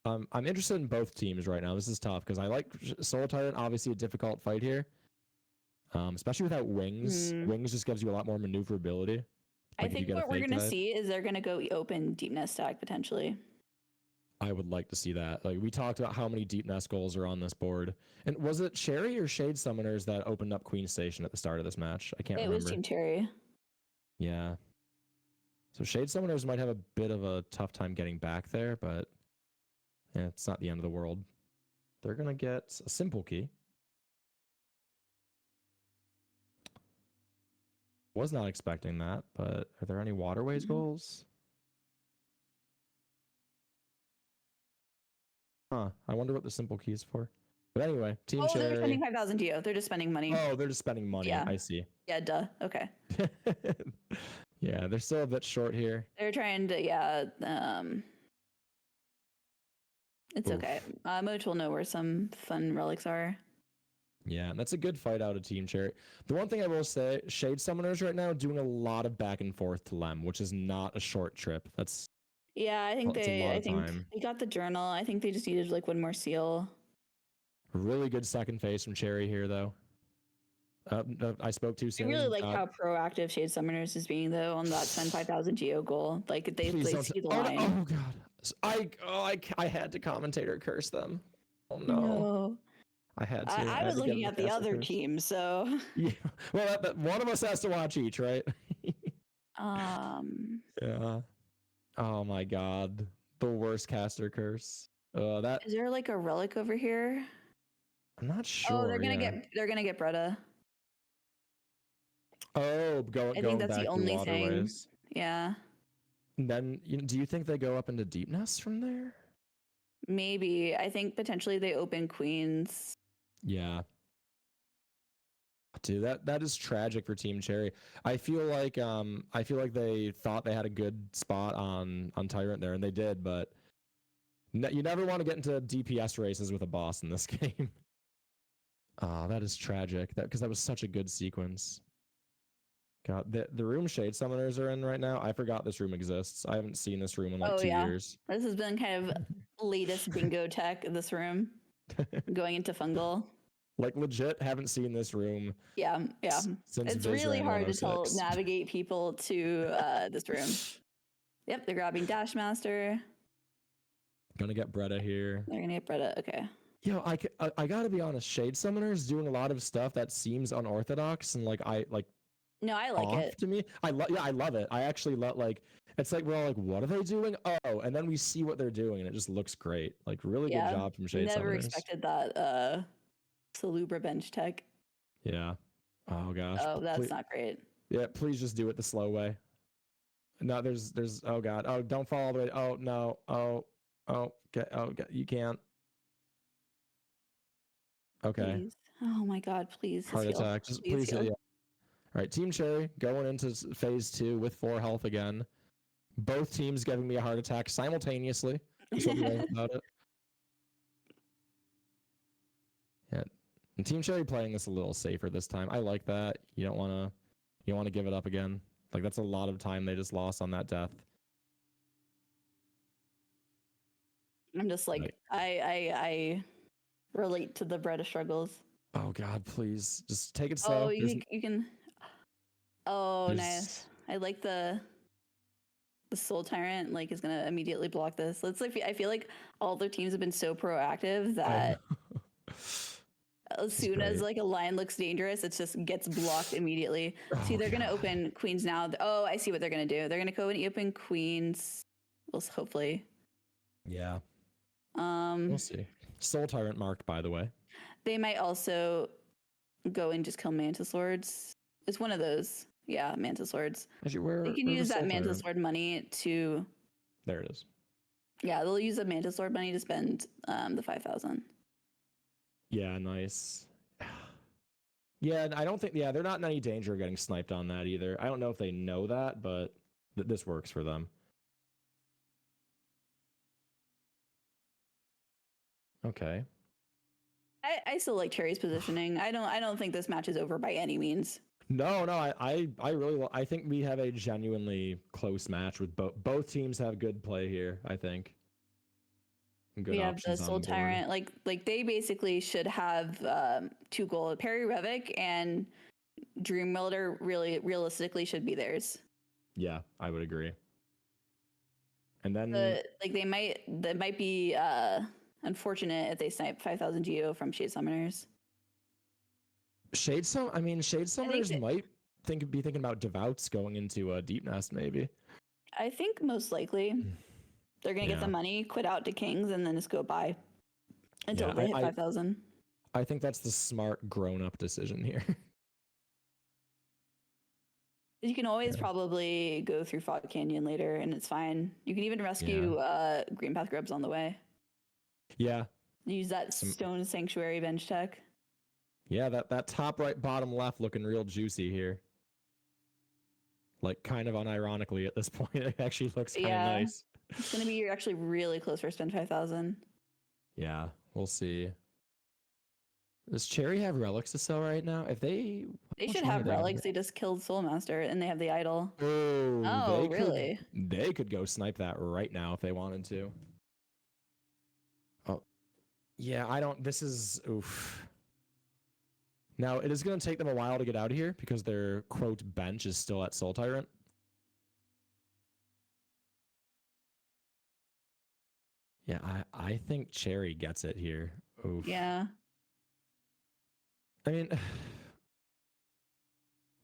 I'm interested in both teams right now. This is tough because I like Soul Tyrant, obviously a difficult fight here. Especially without wings. Mm. Wings just gives you a lot more maneuverability. I Like, if you think get a what we're fake going to dive. see is they're going to go open Deep Nest stack potentially. I would like to see that. Like, we talked about how many deep nest goals are on this board. And was it Sherry or Shade Summoners that opened up Queen Station at the start of this match? I can't It remember. was Team Cherry. Yeah. So Shade Summoners might have a bit of a tough time getting back there, but yeah, it's not the end of the world. They're going to get a simple key. Was not expecting that, but are there any waterways goals? Huh. I wonder what the simple key is for. But anyway, Team Oh, they're Cherry. spending 5,000 geo. They're just spending money. Oh, they're just spending money. Yeah. I see. Yeah, duh. Okay. Yeah, they're still a bit short here. They're trying to, yeah. It's Oof. okay. Moch will know where some fun relics are. Yeah, that's a good fight out of Team Cherry. The one thing I will say, Shade Summoners right now doing a lot of back and forth to Lem, which is not a short trip. That's Yeah, I think Well, it's a lot I of think time. they got the journal. I think they just needed like one more seal. a really good second phase from Cherry here, though. I spoke too I soon. really like how proactive Shade Summoners is being though on that spend 5,000 geo goal. Like they Please don't see the oh, no- line. oh god, I had to commentator curse them. Oh no, No. I had to. I had was to get looking them at the caster other curse. team, so Yeah, well, one of us has to watch each, right? um Yeah. Oh my god, the worst caster curse. That Is there like a relic over here? I'm not sure. Oh, they're gonna yeah. get Bretta. Oh, I think going that's the back through only thing. waterways. Yeah, And then, do you think they go up into deep nests from there? maybe. I think potentially they open Queens. Yeah. Dude, that is tragic for Team Cherry. I feel like they thought they had a good spot on Tyrant there, and they did, but you never want to get into DPS races with a boss in this game. Oh, that is tragic. Because that was such a good sequence. God, the room Shade Summoners are in right now. I forgot this room exists. I haven't seen this room in like 2 years. This has been kind of latest bingo tech in this room. Going into fungal. Like legit haven't seen this room. Yeah. Since It's really Vizran hard to 106. navigate people to this room. Yep, they're grabbing Dashmaster. Gonna get Bretta here. They're gonna get Bretta. Okay. Yo, I gotta be honest. Shade Summoners doing a lot of stuff that seems unorthodox and No, I like off it. to me. I love it. I actually it's like we're all like, what are they doing? Oh, and then we see what they're doing and it just looks great. Like really good job from Shade Never Summoners. expected that Salubra bench tech. Yeah. Oh gosh. Oh, that's not great. Yeah, please just do it the slow way. No, there's oh god. Oh, don't fall all the way. Oh no. Oh, okay. Oh, you can't. Okay. Please. Oh my god, please. Heart heal. attack. Just please heal. yeah. All right, Team Cherry going into phase 2 with 4 health again. Both teams giving me a heart attack simultaneously. Just what we like about it. Yeah. And Team Cherry playing this a little safer this time. I like that. You don't want to give it up again. Like that's a lot of time they just lost on that death. I'm just like I relate to the Bretta struggles. Oh god, please just take it slow. Oh, you can. Oh, nice. I like the Soul Tyrant. Like is gonna immediately block this. Let's like. I feel like all their teams have been so proactive that as soon as like a line looks dangerous, it just gets blocked immediately. See, they're gonna open Queens now. Oh, I see what they're gonna do. They're gonna go and open Queens. Well, hopefully. Yeah. We'll see. Soul Tyrant marked, by the way. They might also go and just kill Mantis Lords. It's one of those. Yeah, Mantis Lords. Actually, they can use that Mantis Lord money to. There it is. Yeah, they'll use the Mantis Lord money to spend the 5,000. Yeah, nice. Yeah, I don't think. Yeah, they're not in any danger of getting sniped on that either. I don't know if they know that, but this works for them. Okay. I still like Cherry's positioning. I don't think this match is over by any means. No, I really I think we have a genuinely close match with both teams have good play here, I think. Good we have the Soul Tyrant, like they basically should have 2 gold. Perry Revik and Dream Welder realistically should be theirs. Yeah, I would agree. And then that might be unfortunate if they snipe 5,000 Geo from Shade Summoners. Shade Summoners might be thinking about Devouts going into a Deep Nest, maybe. I think most likely they're gonna get the money, quit out to Kings, and then just go buy until they hit 5,000. I think that's the smart grown-up decision here. You can always probably go through Fog Canyon later, and it's fine. You can even rescue Green Path Grubs on the way. Yeah. Use that Stone Sanctuary bench tech. Yeah, that top right, bottom left looking real juicy here. Like kind of unironically at this point, it actually looks kind of nice. It's gonna be actually really close for spend 5,000. Yeah, we'll see. Does Cherry have relics to sell right now? If they should have relics. They just killed Soulmaster and they have the idol. Oh, really? They could go snipe that right now if they wanted to. Oh, yeah. I don't. This is oof. Now it is going to take them a while to get out of here because their quote bench is still at Soul Tyrant. Yeah, I think Cherry gets it here. Oof. Yeah. I mean,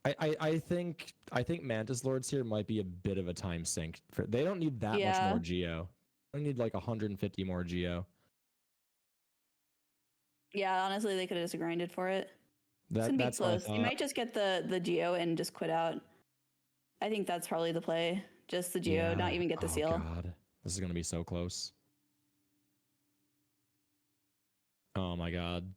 I think Mantis Lords here might be a bit of a time sink. They don't need that much more Geo. They need like 150 more Geo. Yeah, honestly, they could have just grinded for it. It's That gonna be that's my close. You thought. might just get the Geo and just quit out. I think that's probably the play. Just the Geo, not even get the Oh seal. god, this is gonna be so close. Oh my god.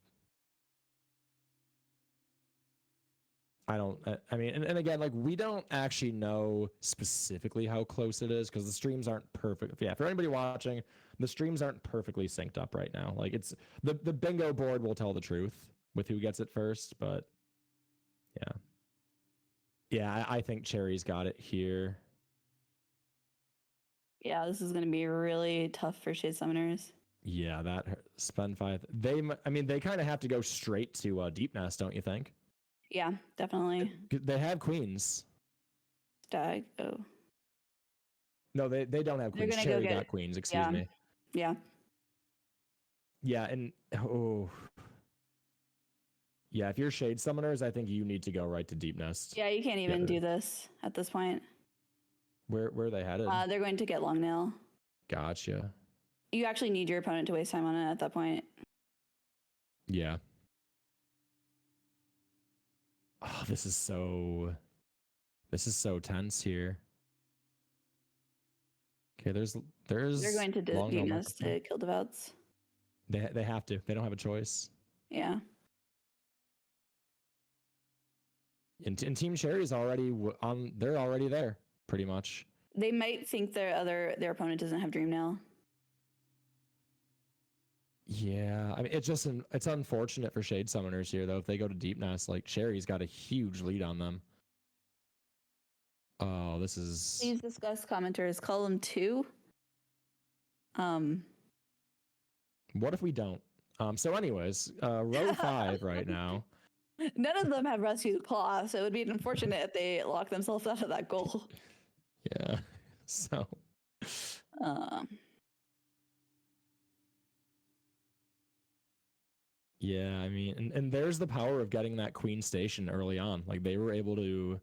I don't. I mean, and again, like we don't actually know specifically how close it is because the streams aren't perfect. Yeah, for anybody watching, the streams aren't perfectly synced up right now. Like it's the bingo board will tell the truth with who gets it first, but yeah, yeah, I think Cherry's got it here. Yeah, this is gonna be really tough for Shade Summoners. Yeah, that spend 5. I mean, they kind of have to go straight to Deep Nest, don't you think? Yeah, definitely. They have queens. Stag. Oh. No, they don't have They're queens. gonna go Cherry get- got queens. Excuse yeah. me. Yeah. Yeah, and oh, yeah. If you're Shade Summoners, I think you need to go right to Deep Nest. Yeah, you can't even do this at this point. Where are they headed? They're going to get Long Nail. Gotcha. You actually need your opponent to waste time on it at that point. Yeah. Oh, this is so tense here. Okay, there's They're going to Long Nail Deep Nest to kill Devouts. They have to. They don't have a choice. Yeah. And Team Cherry is already on. They're already there, pretty much. They might think their opponent doesn't have Dream Nail. Yeah, I mean it's unfortunate for Shade Summoners here though. If they go to Deep Nest, like Cherry's got a huge lead on them. Oh, this is. Please discuss commenters column 2. What if we don't? So anyways, row 5 right now. None of them have Rescue Claw, so it would be unfortunate if they lock themselves out of that goal. Yeah. So. Yeah, I mean, and there's the power of getting that Queen Station early on. Like they were able to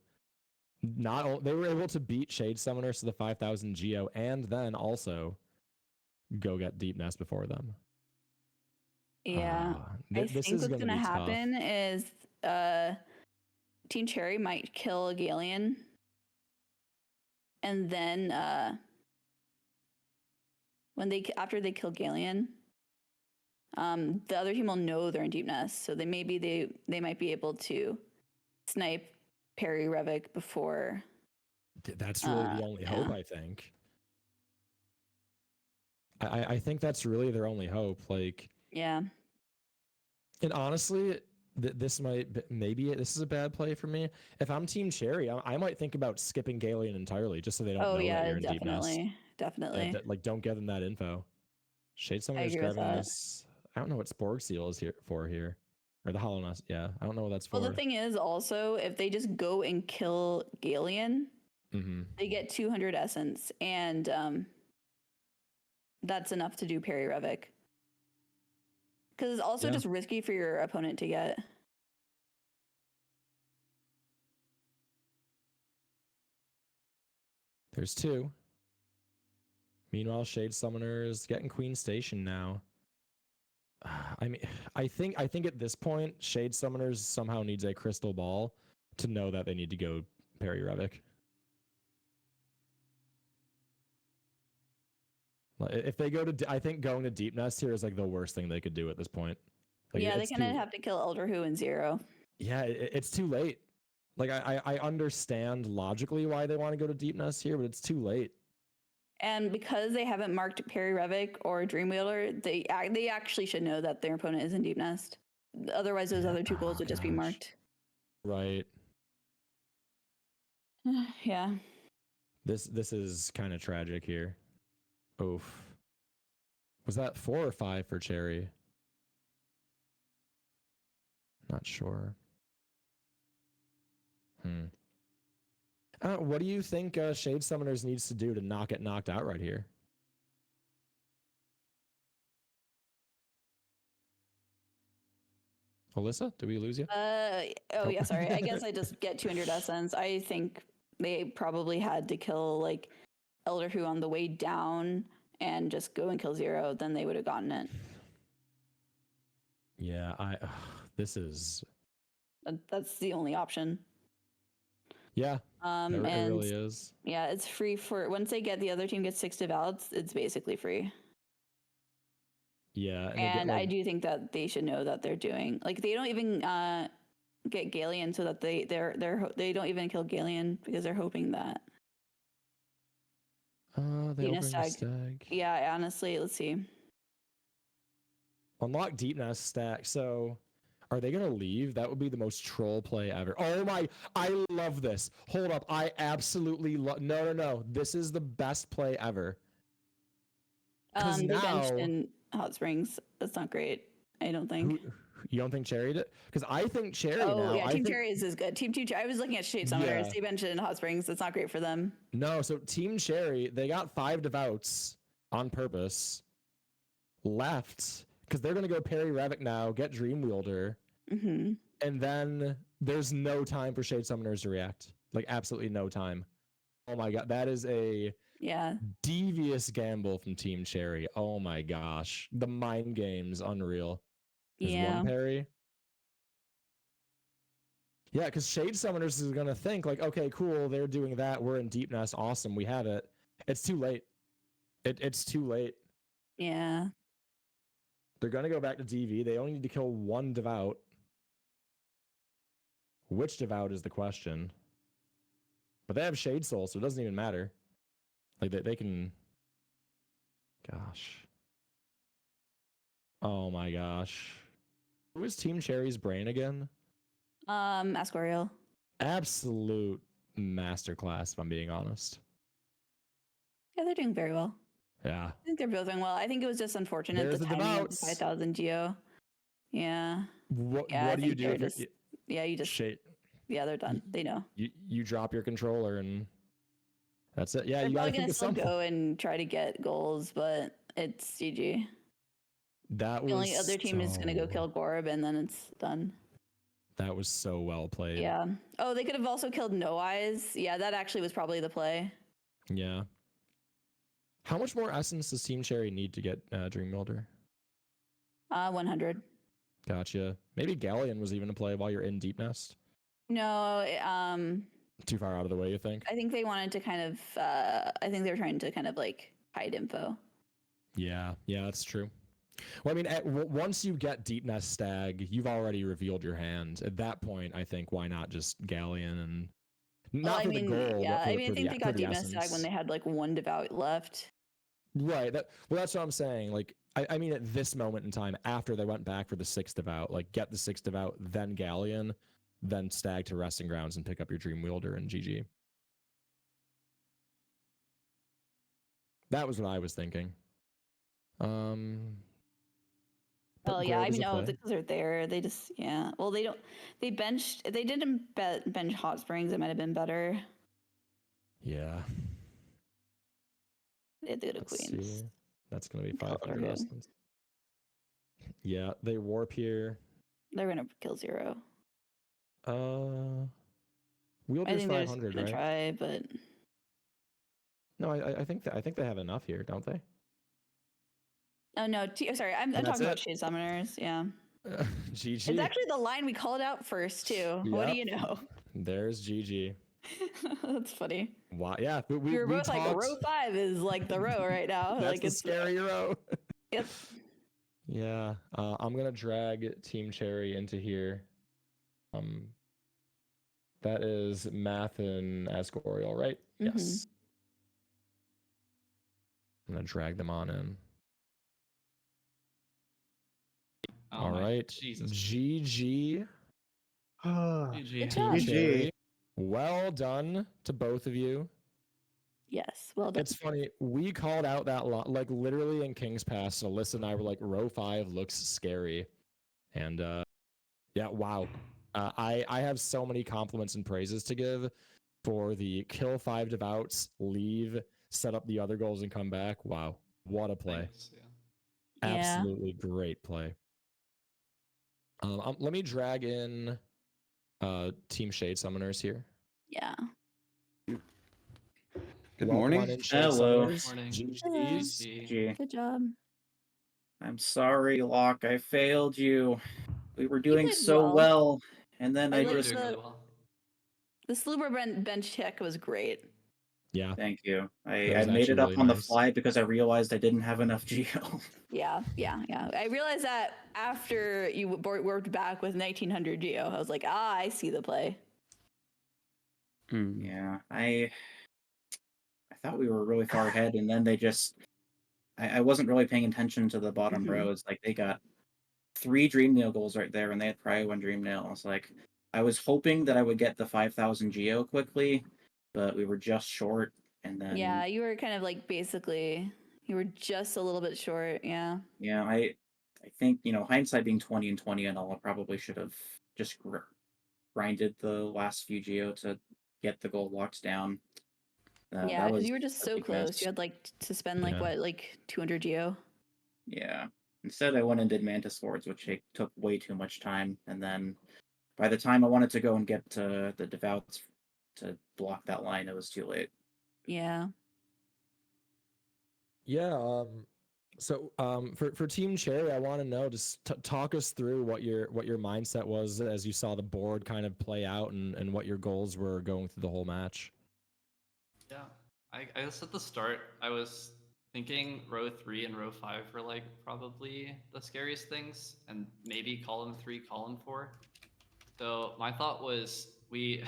they were able to beat Shade Summoners to the 5,000 Geo and then also go get Deep Nest before them. Yeah. I think what's going to happen is Team Cherry might kill Galeon. And then after they kill Galeon, the other team will know they're in Deep Nest. So they might be able to snipe Perry Revik before. That's really the only hope, I think. I think that's really their only hope. Like, yeah. And honestly, this is a bad play for me. If I'm Team Cherry, I might think about skipping Galeon entirely, just so they don't know that you're in Deep Nest. Definitely. Like, don't give them that info. Shade Summoner's grabbing this. I don't know what Sporg Seal is here for here. Or the Hollow Nest. Yeah, I don't know what that's for. Well, the thing is also, if they just go and kill Galeon, they get 200 essence, and that's enough to do Perry Revik. Because it's also just risky for your opponent to get. There's 2. Meanwhile, Shade Summoner's getting Queen Station now. I mean, I think at this point, Shade Summoners somehow needs a crystal ball to know that they need to go Perry Revik. If they go to, I think going to Deep Nest here is like the worst thing they could do at this point. Like, yeah, they kind of have to kill Elderhu and 0. Yeah, it's too late. Like I understand logically why they want to go to Deep Nest here, but it's too late. And because they haven't marked Perry Revik or Dreamwheeler, they actually should know that their opponent is in Deep Nest. Otherwise, those other 2 goals would just be marked. Right. Yeah. This is kind of tragic here. Oof. Was that 4 or 5 for Cherry? Not sure. What do you think Shade Summoners needs to do to not get knocked out right here? Alyssa, did we lose you? Yeah, sorry. I guess I just get 200 essence. I think they probably had to kill like Elderhu on the way down and just go and kill 0. Then they would have gotten it. Yeah, this is That's the only option. yeah. It And really is. yeah, it's free for once they get the other team gets 6 devouts, it's basically free. Yeah, and, they And get, like, I do think that they should know that they're doing like they don't even get Galeon so that they don't even kill Galeon because they're hoping that they Deep open Nest a Stag. stag. Yeah, honestly, let's see. Unlock Deep Nest stack. So, are they gonna leave? That would be the most troll play ever. Oh my! I love this. Hold up! I absolutely love. No. This is the best play ever. Because They benched now, in Hot Springs. That's not great. I don't think. you don't think Cherry did? Because I think Cherry Oh now. yeah, I Team think, Cherry is good. Team I was looking at Shade Summoners. Yeah. They benched in Hot Springs. That's not great for them. No, so Team Cherry, they got 5 devouts on purpose. Left because they're gonna go Parry Ravik now, get Dream Wielder, Mm-hmm. and then there's no time for Shade Summoners to react. Like absolutely no time. Oh my god, that is a devious gamble from Team Cherry. Oh my gosh, the mind games, unreal. There's one parry. Yeah, because Shade Summoners is gonna think like, okay, cool, they're doing that. We're in Deep Nest, awesome, we have it. It's too late. It's too late. Yeah. They're gonna go back to DV. They only need to kill 1 devout. Which devout is the question? But they have Shade Soul, so it doesn't even matter. Like they can. Gosh. Oh my gosh. Who is Team Cherry's brain again? Ascorial. Absolute masterclass, if I'm being honest. Yeah, they're doing very well. Yeah. I think they're both doing well. I think it was just unfortunate There's the the timing of the devouts. 5,000 Geo. Yeah. What Yeah, do you do if you just Shade? Yeah, they're done. They know. You drop your controller and that's it. Yeah, They're you gotta probably think gonna of still something. go and try to get goals, but it's GG. That was The only other team is gonna go kill Gorb, and then it's done. That was so well played. Yeah. Oh, they could have also killed No Eyes. Yeah, that actually was probably the play. Yeah. How much more essence does Team Cherry need to get Dream Wielder? 100. Gotcha. Maybe Galleon was even a play while you're in Deep Nest. No, Too far out of the way, you think? I think they wanted to kind of. I think they were trying to kind of like hide info. Yeah, that's true. Well, I mean, once you get Deep Nest Stag, you've already revealed your hand. At that point, I think why not just Galleon and not for the goal. Yeah, but for, I mean, I think they got Deep Nest Nest Stag when they had like 1 devout left. Right. That's what I'm saying. Like, I mean, at this moment in time, after they went back for the 6th devout, like get the 6th devout, then Galleon, then Stag to Resting Grounds and pick up your Dream Wielder and GG. That was what I was thinking. Well, yeah, I mean, because they're there, they just, yeah. Well, they don't, they didn't bench Hot Springs, it might have been better. Yeah. They had to go to Queens. See. That's going to be 500 essence. Yeah, they warp here. They're going to kill 0. Wielder's 500, they're right? Try, but no, I think they have enough here, don't they? Oh no, sorry, I'm talking about Shade Summoners. Yeah. GG. It's actually the line we called out first too. Yep. What do you know? There's GG. That's funny. Wow. Yeah, we were both like row 5 is like the row right now. That's like the it's scary row. Yep. Yeah, I'm gonna drag Team Cherry into here. That is Math and Ascorial, right? Mm-hmm. Yes. I'm gonna drag them on in. Oh all right. Jesus. GG. GG. Well done to both of you. Yes, well done. It's funny. We called out that lot, like literally in King's Pass. Alyssa and I were like, row 5 looks scary. And yeah, wow. I have so many compliments and praises to give for the kill 5 devouts, leave, set up the other goals, and come back. Wow. What a play. Thanks, yeah. Absolutely great play. Let me drag in Team Shade Summoners here. Yeah. Good morning. Hello. GG's. Good job. I'm sorry, Locke. I failed you. We were doing did so well, and then I I like We're just. doing really well. The Sluber bench check was great. Yeah, Thank you. that I was made it actually up really on the nice. fly because I realized I didn't have enough geo. Yeah. I realized that after you worked back with 1900 geo. I was like, I see the play. Yeah, I thought we were really far ahead, and then they just. I wasn't really paying attention to the bottom rows. Like they got 3 Dream Nail goals right there, and they had probably 1 Dream Nail. I was like, I was hoping that I would get the 5,000 geo quickly, but we were just short. And then Yeah, you were kind of like basically you were just a little bit short. Yeah. yeah, I think hindsight being 20 and 20 and all, I probably should have just grinded the last few geo to get the goal locked down. Yeah, That because was you were just a so big close. miss. You had like to spend like Yeah. what, like 200 geo. Yeah. Instead, I went and did Mantis Swords, which took way too much time. And then by the time I wanted to go and get to the Devouts to block that line, it was too late. Yeah. Yeah. So for Team Cherry, I want to know, just talk us through what your mindset was as you saw the board kind of play out and what your goals were going through the whole match. Yeah, I guess at the start I was thinking row 3 and row 5 were like probably the scariest things, and maybe column 3, column 4. So my thought was we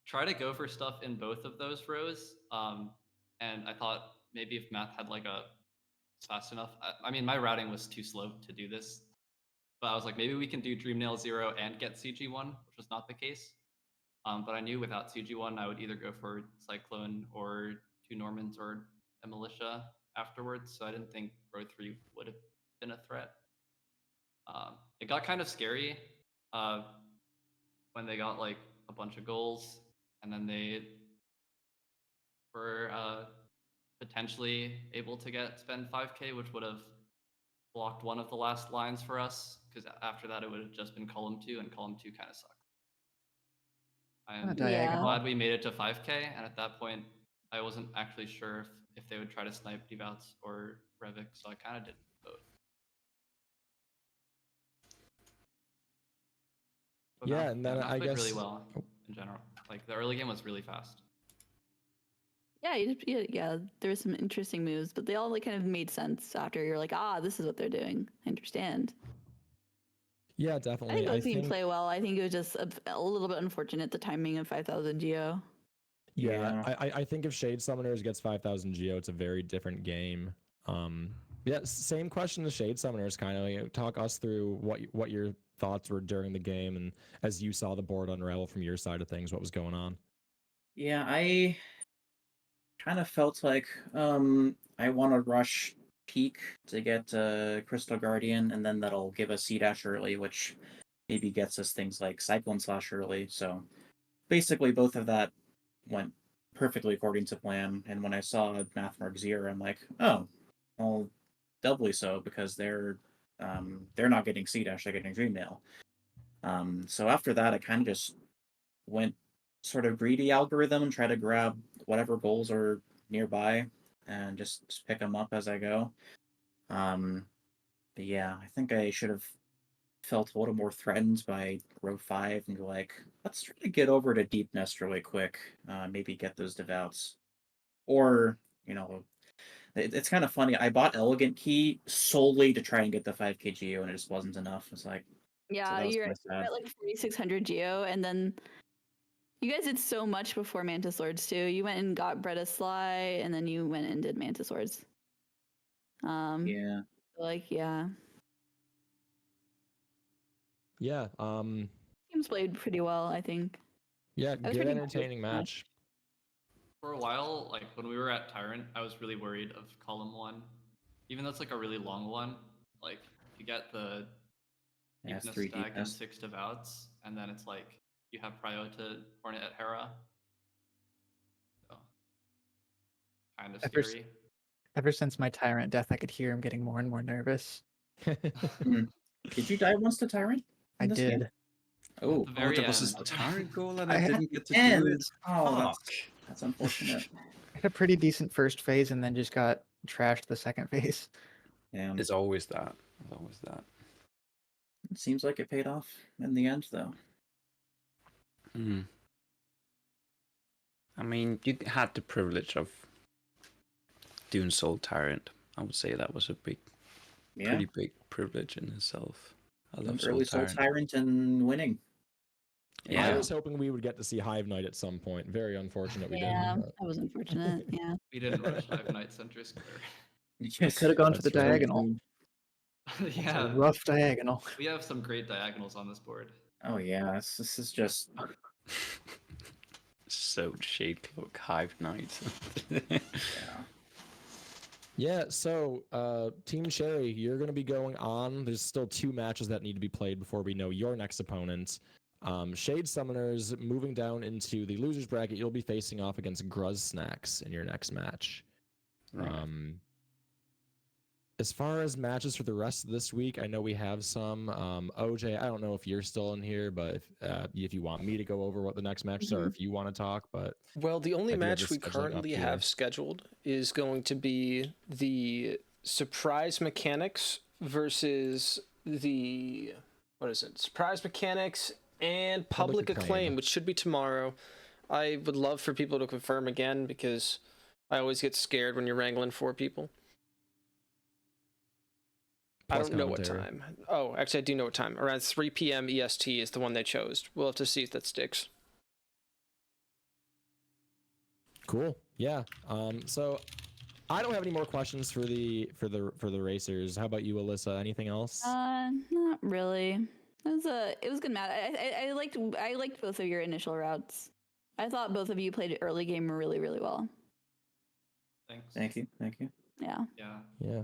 try to go for stuff in both of those rows. And I thought maybe if Math had like a fast enough, I mean my routing was too slow to do this, but I was like maybe we can do Dream Nail 0 and get CG1, which was not the case. But I knew without CG1, I would either go for Cyclone or 2 Normans or a Militia afterwards. So I didn't think row 3 would have been a threat. It got kind of scary when they got like a bunch of goals, and then they were potentially able to spend 5k, which would have blocked one of the last lines for us, because after that it would have just been column 2, and column 2 kind of sucked. I'm glad we made it to 5k, and at that point I wasn't actually sure if they would try to snipe Devouts or Revik, so I kind of did both. But Yeah, and then Math I played guess really well in general. Like the early game was really fast. Yeah, there were some interesting moves, but they all like kind of made sense after you're like, this is what they're doing. I understand. Yeah, I definitely. think both teams play well. I think it was just a little bit unfortunate, the timing of 5,000 geo. Yeah, I think if Shade Summoners gets 5,000 geo, it's a very different game. Yeah, same question to Shade Summoners, kind of talk us through what your thoughts were during the game, and as you saw the board unravel from your side of things, what was going on. Yeah, I kind of felt like I want to rush Peak to get Crystal Guardian, and then that'll give us C-Dash early, which maybe gets us things like Cyclone Slash early. So basically both of that went perfectly according to plan, and when I saw Mathmark 0, I'm like, oh, well, doubly so, because they're not getting C-Dash, they're getting Dream Nail. So after that, I kind of just went sort of greedy algorithm and try to grab whatever goals are nearby and just pick them up as I go. But yeah, I think I should have felt a little more threatened by row 5 and be like, let's try to get over to Deep Nest really quick, maybe get those Devouts. Or, it's kind of funny. I bought Elegant Key solely to try and get the 5k geo, and it just wasn't enough. It's like, Yeah, so you're at like 4,600 geo, and then you guys did so much before Mantis Lords too. You went and got Bretta Sly, and then you went and did Mantis Lords. Yeah. Yeah. Yeah. Teams played pretty well, I think. Yeah, good entertaining match. For a while, like when we were at Tyrant, I was really worried of column 1, even though it's like a really long one. Like if you get the Deepness stack and 6 Devouts, and then it's like you have prio to Hornet at Hera. So kind of scary. Ever since my Tyrant death, I could hear him getting more and more nervous. Did you die once to Tyrant? I did. Game? Oh, that was his Tyrant goal, and I didn't get to do it. Oh, that's unfortunate. I had a pretty decent first phase, and then just got trashed the second phase. Yeah. It's always that. It's always that. It seems like it paid off in the end, though. I mean, you had the privilege of doing Soul Tyrant. I would say that was a pretty big privilege in itself. I love Soul Early Soul Tyrant. Tyrant and winning. Yeah. I was hoping we would get to see Hive Knight at some point. Very unfortunate we Yeah, didn't. But... that was unfortunate. Yeah. We didn't rush Hive Knight Center Square. I could have gone to the That's right. diagonal. It's a Yeah, rough diagonal. we have some great diagonals on this board. Oh yeah, this is just. So Shade Cloak, Hive Knight. Yeah, so Team Cherry, you're going to be going on. There's still 2 matches that need to be played before we know your next opponent. Shade Summoners moving down into the losers bracket. You'll be facing off against Gruz Snacks in your next match. Right. As far as matches for the rest of this week, I know we have some. OJ, I don't know if you're still in here, but if you want me to go over what the next matches are, if you want to talk, but Well, the only I do have match the we scheduling up currently here. have scheduled is going to be the Surprise Mechanics versus the Surprise Mechanics and Public Public Acclaim, Acclaim. which should be tomorrow. I would love for people to confirm again because I always get scared when you're wrangling 4 people. I Plus don't know what commentary. time. Oh, actually, I do know what time. Around 3 p.m. EST is the one they chose. We'll have to see if that sticks. Cool. Yeah. So I don't have any more questions for the racers. How about you, Alyssa? Anything else? Not really. It was good match. I liked both of your initial routes. I thought both of you played early game really, really well. Thanks. Thank you. Yeah. Yeah. Yeah.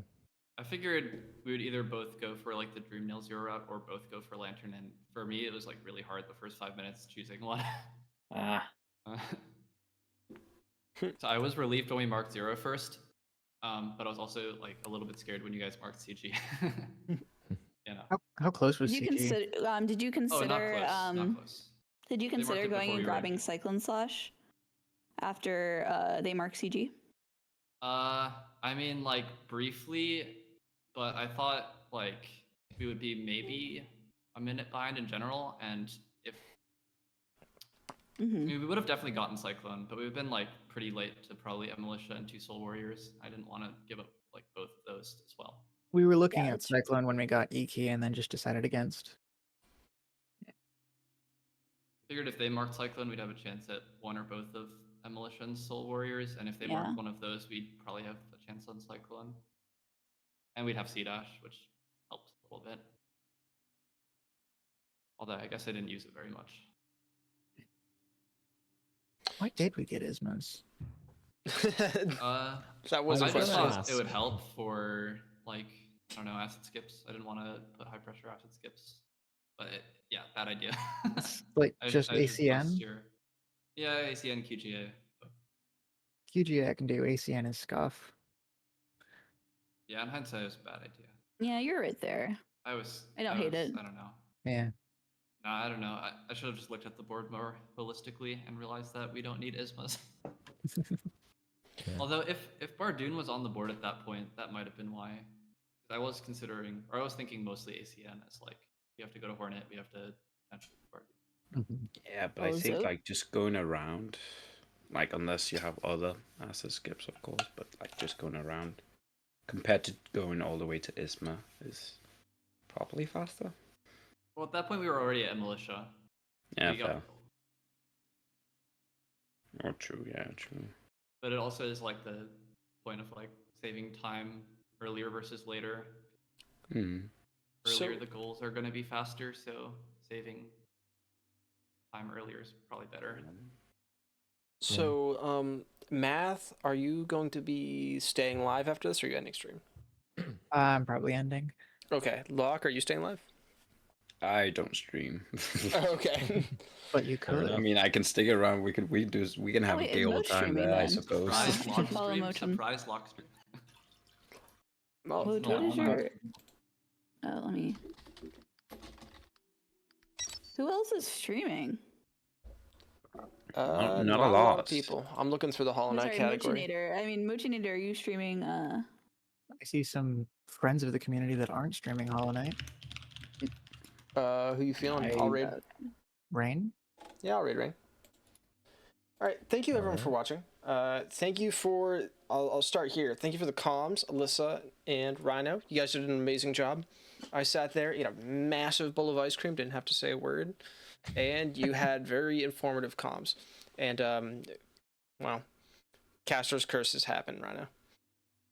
I figured we would either both go for like the Dream Nail Zero route or both go for Lantern, and for me it was like really hard the first 5 minutes choosing one. So I was relieved when we marked 0 first, but I was also like a little bit scared when you guys marked CG. You know. How close was Did you CG? consider? Did you Oh, consider? not close. Did you They marked consider it going before and we grabbing read. Cyclone Slash after they mark CG? I mean, like briefly, but I thought like we would be maybe a minute behind in general, and if I mean, we would have definitely gotten Cyclone, but we've been like pretty late to probably a Militia and 2 Soul Warriors. I didn't want to give up like both of those as well. We were looking Yeah, at that's true. Cyclone when we got Iki and then just decided against. Figured if they marked Cyclone, we'd have a chance at one or both of Militia and Soul Warriors, and if they Yeah. marked one of those, we'd probably have a chance on Cyclone. And we'd have C-Dash, which helped a little bit. Although I guess I didn't use it very much. Why did we get Ismas? That was I a I just gonna question. thought ask. it would help for like I don't know acid skips. I didn't want to put high pressure acid skips, but yeah, bad idea. Like I just trust ACN? Yeah, ACN QGA. QGA can do ACN and Scuff. Yeah, in hindsight, it was a bad idea. Yeah, you're right there. I don't hate it. I don't know. Yeah. No, I don't know. I should have just looked at the board more holistically and realized that we don't need Ismas. Although if Bardoon was on the board at that point, that might have been why. 'Cause I was considering, or I was thinking mostly ACN as like we have to go to Hornet, we have to potentially Bardoon. Yeah, but I think Also- like just going around, like unless you have other asset skips, of course, but like just going around compared to going all the way to Isma is probably faster. Well, at that point we were already at Militia. Yeah, We got- fair. Oh, true. Yeah, true. But it also is like the point of like saving time earlier versus later. Hmm. Earlier So- the goals are going to be faster, so saving time earlier is probably better. So, Math, are you going to be staying live after this, or are you ending stream? I'm probably ending. Okay, Locke, are you staying live? I don't stream. Okay. But you could. I mean, I can stick around. We can have wait, a is gay Mo old time streaming there, I then? suppose. Surprise lock Follow stream. motion. Surprise lock stream. Well, What no, is I'm not. your? Let me. Who else is streaming? Not a lot. of people. I'm looking through the Hollow I'm Knight sorry, category. Mochinator. I mean, Mochinator, are you streaming? I see some friends of the community that aren't streaming Hollow Knight. Who you feeling? I- I'll raid. Rain? Yeah, I'll raid Rain. All right, thank you everyone for watching. Thank you for. I'll start here. Thank you for the comms, Alyssa and Rhino. You guys did an amazing job. I sat there, ate a massive bowl of ice cream, didn't have to say a word, and you had very informative comms. And well, Castor's curses happen, Rhino.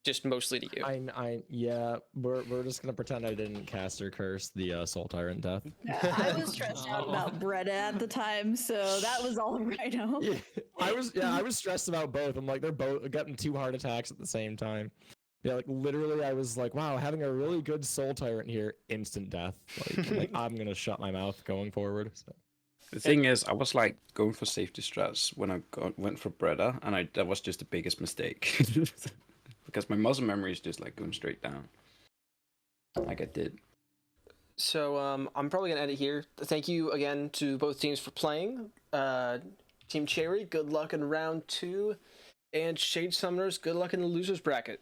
Just mostly to you. Yeah, we're just gonna pretend I didn't cast or curse the Soul Tyrant death. I was stressed out about Bretta at the time, so that was all Rhino. Yeah, I was stressed about both. I'm like, they're both getting 2 heart attacks at the same time. Yeah, like literally, I was like, wow, having a really good Soul Tyrant here, instant death. I'm gonna shut my mouth going forward. So. The thing is, I was like going for safety strats when I went for Breda, and that was just the biggest mistake. Because my muscle memory is just like going straight down. Like I did. So I'm probably gonna end it here. Thank you again to both teams for playing. Team Cherry, good luck in round 2, and Shade Summoners, good luck in the losers bracket.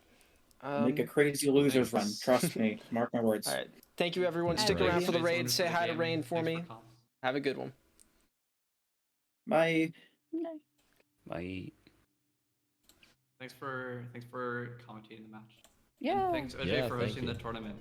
Make a crazy losers run. Trust me. Mark my words. All right. Thank you everyone. Stick Alright. around for the Thanks, raid. everyone, Say for the hi to game. Rain for Thanks me. comms. Have a good one. Bye. Bye. Thanks for commentating the match. Yeah. And thanks OJ Yeah, for thank hosting you. the tournament.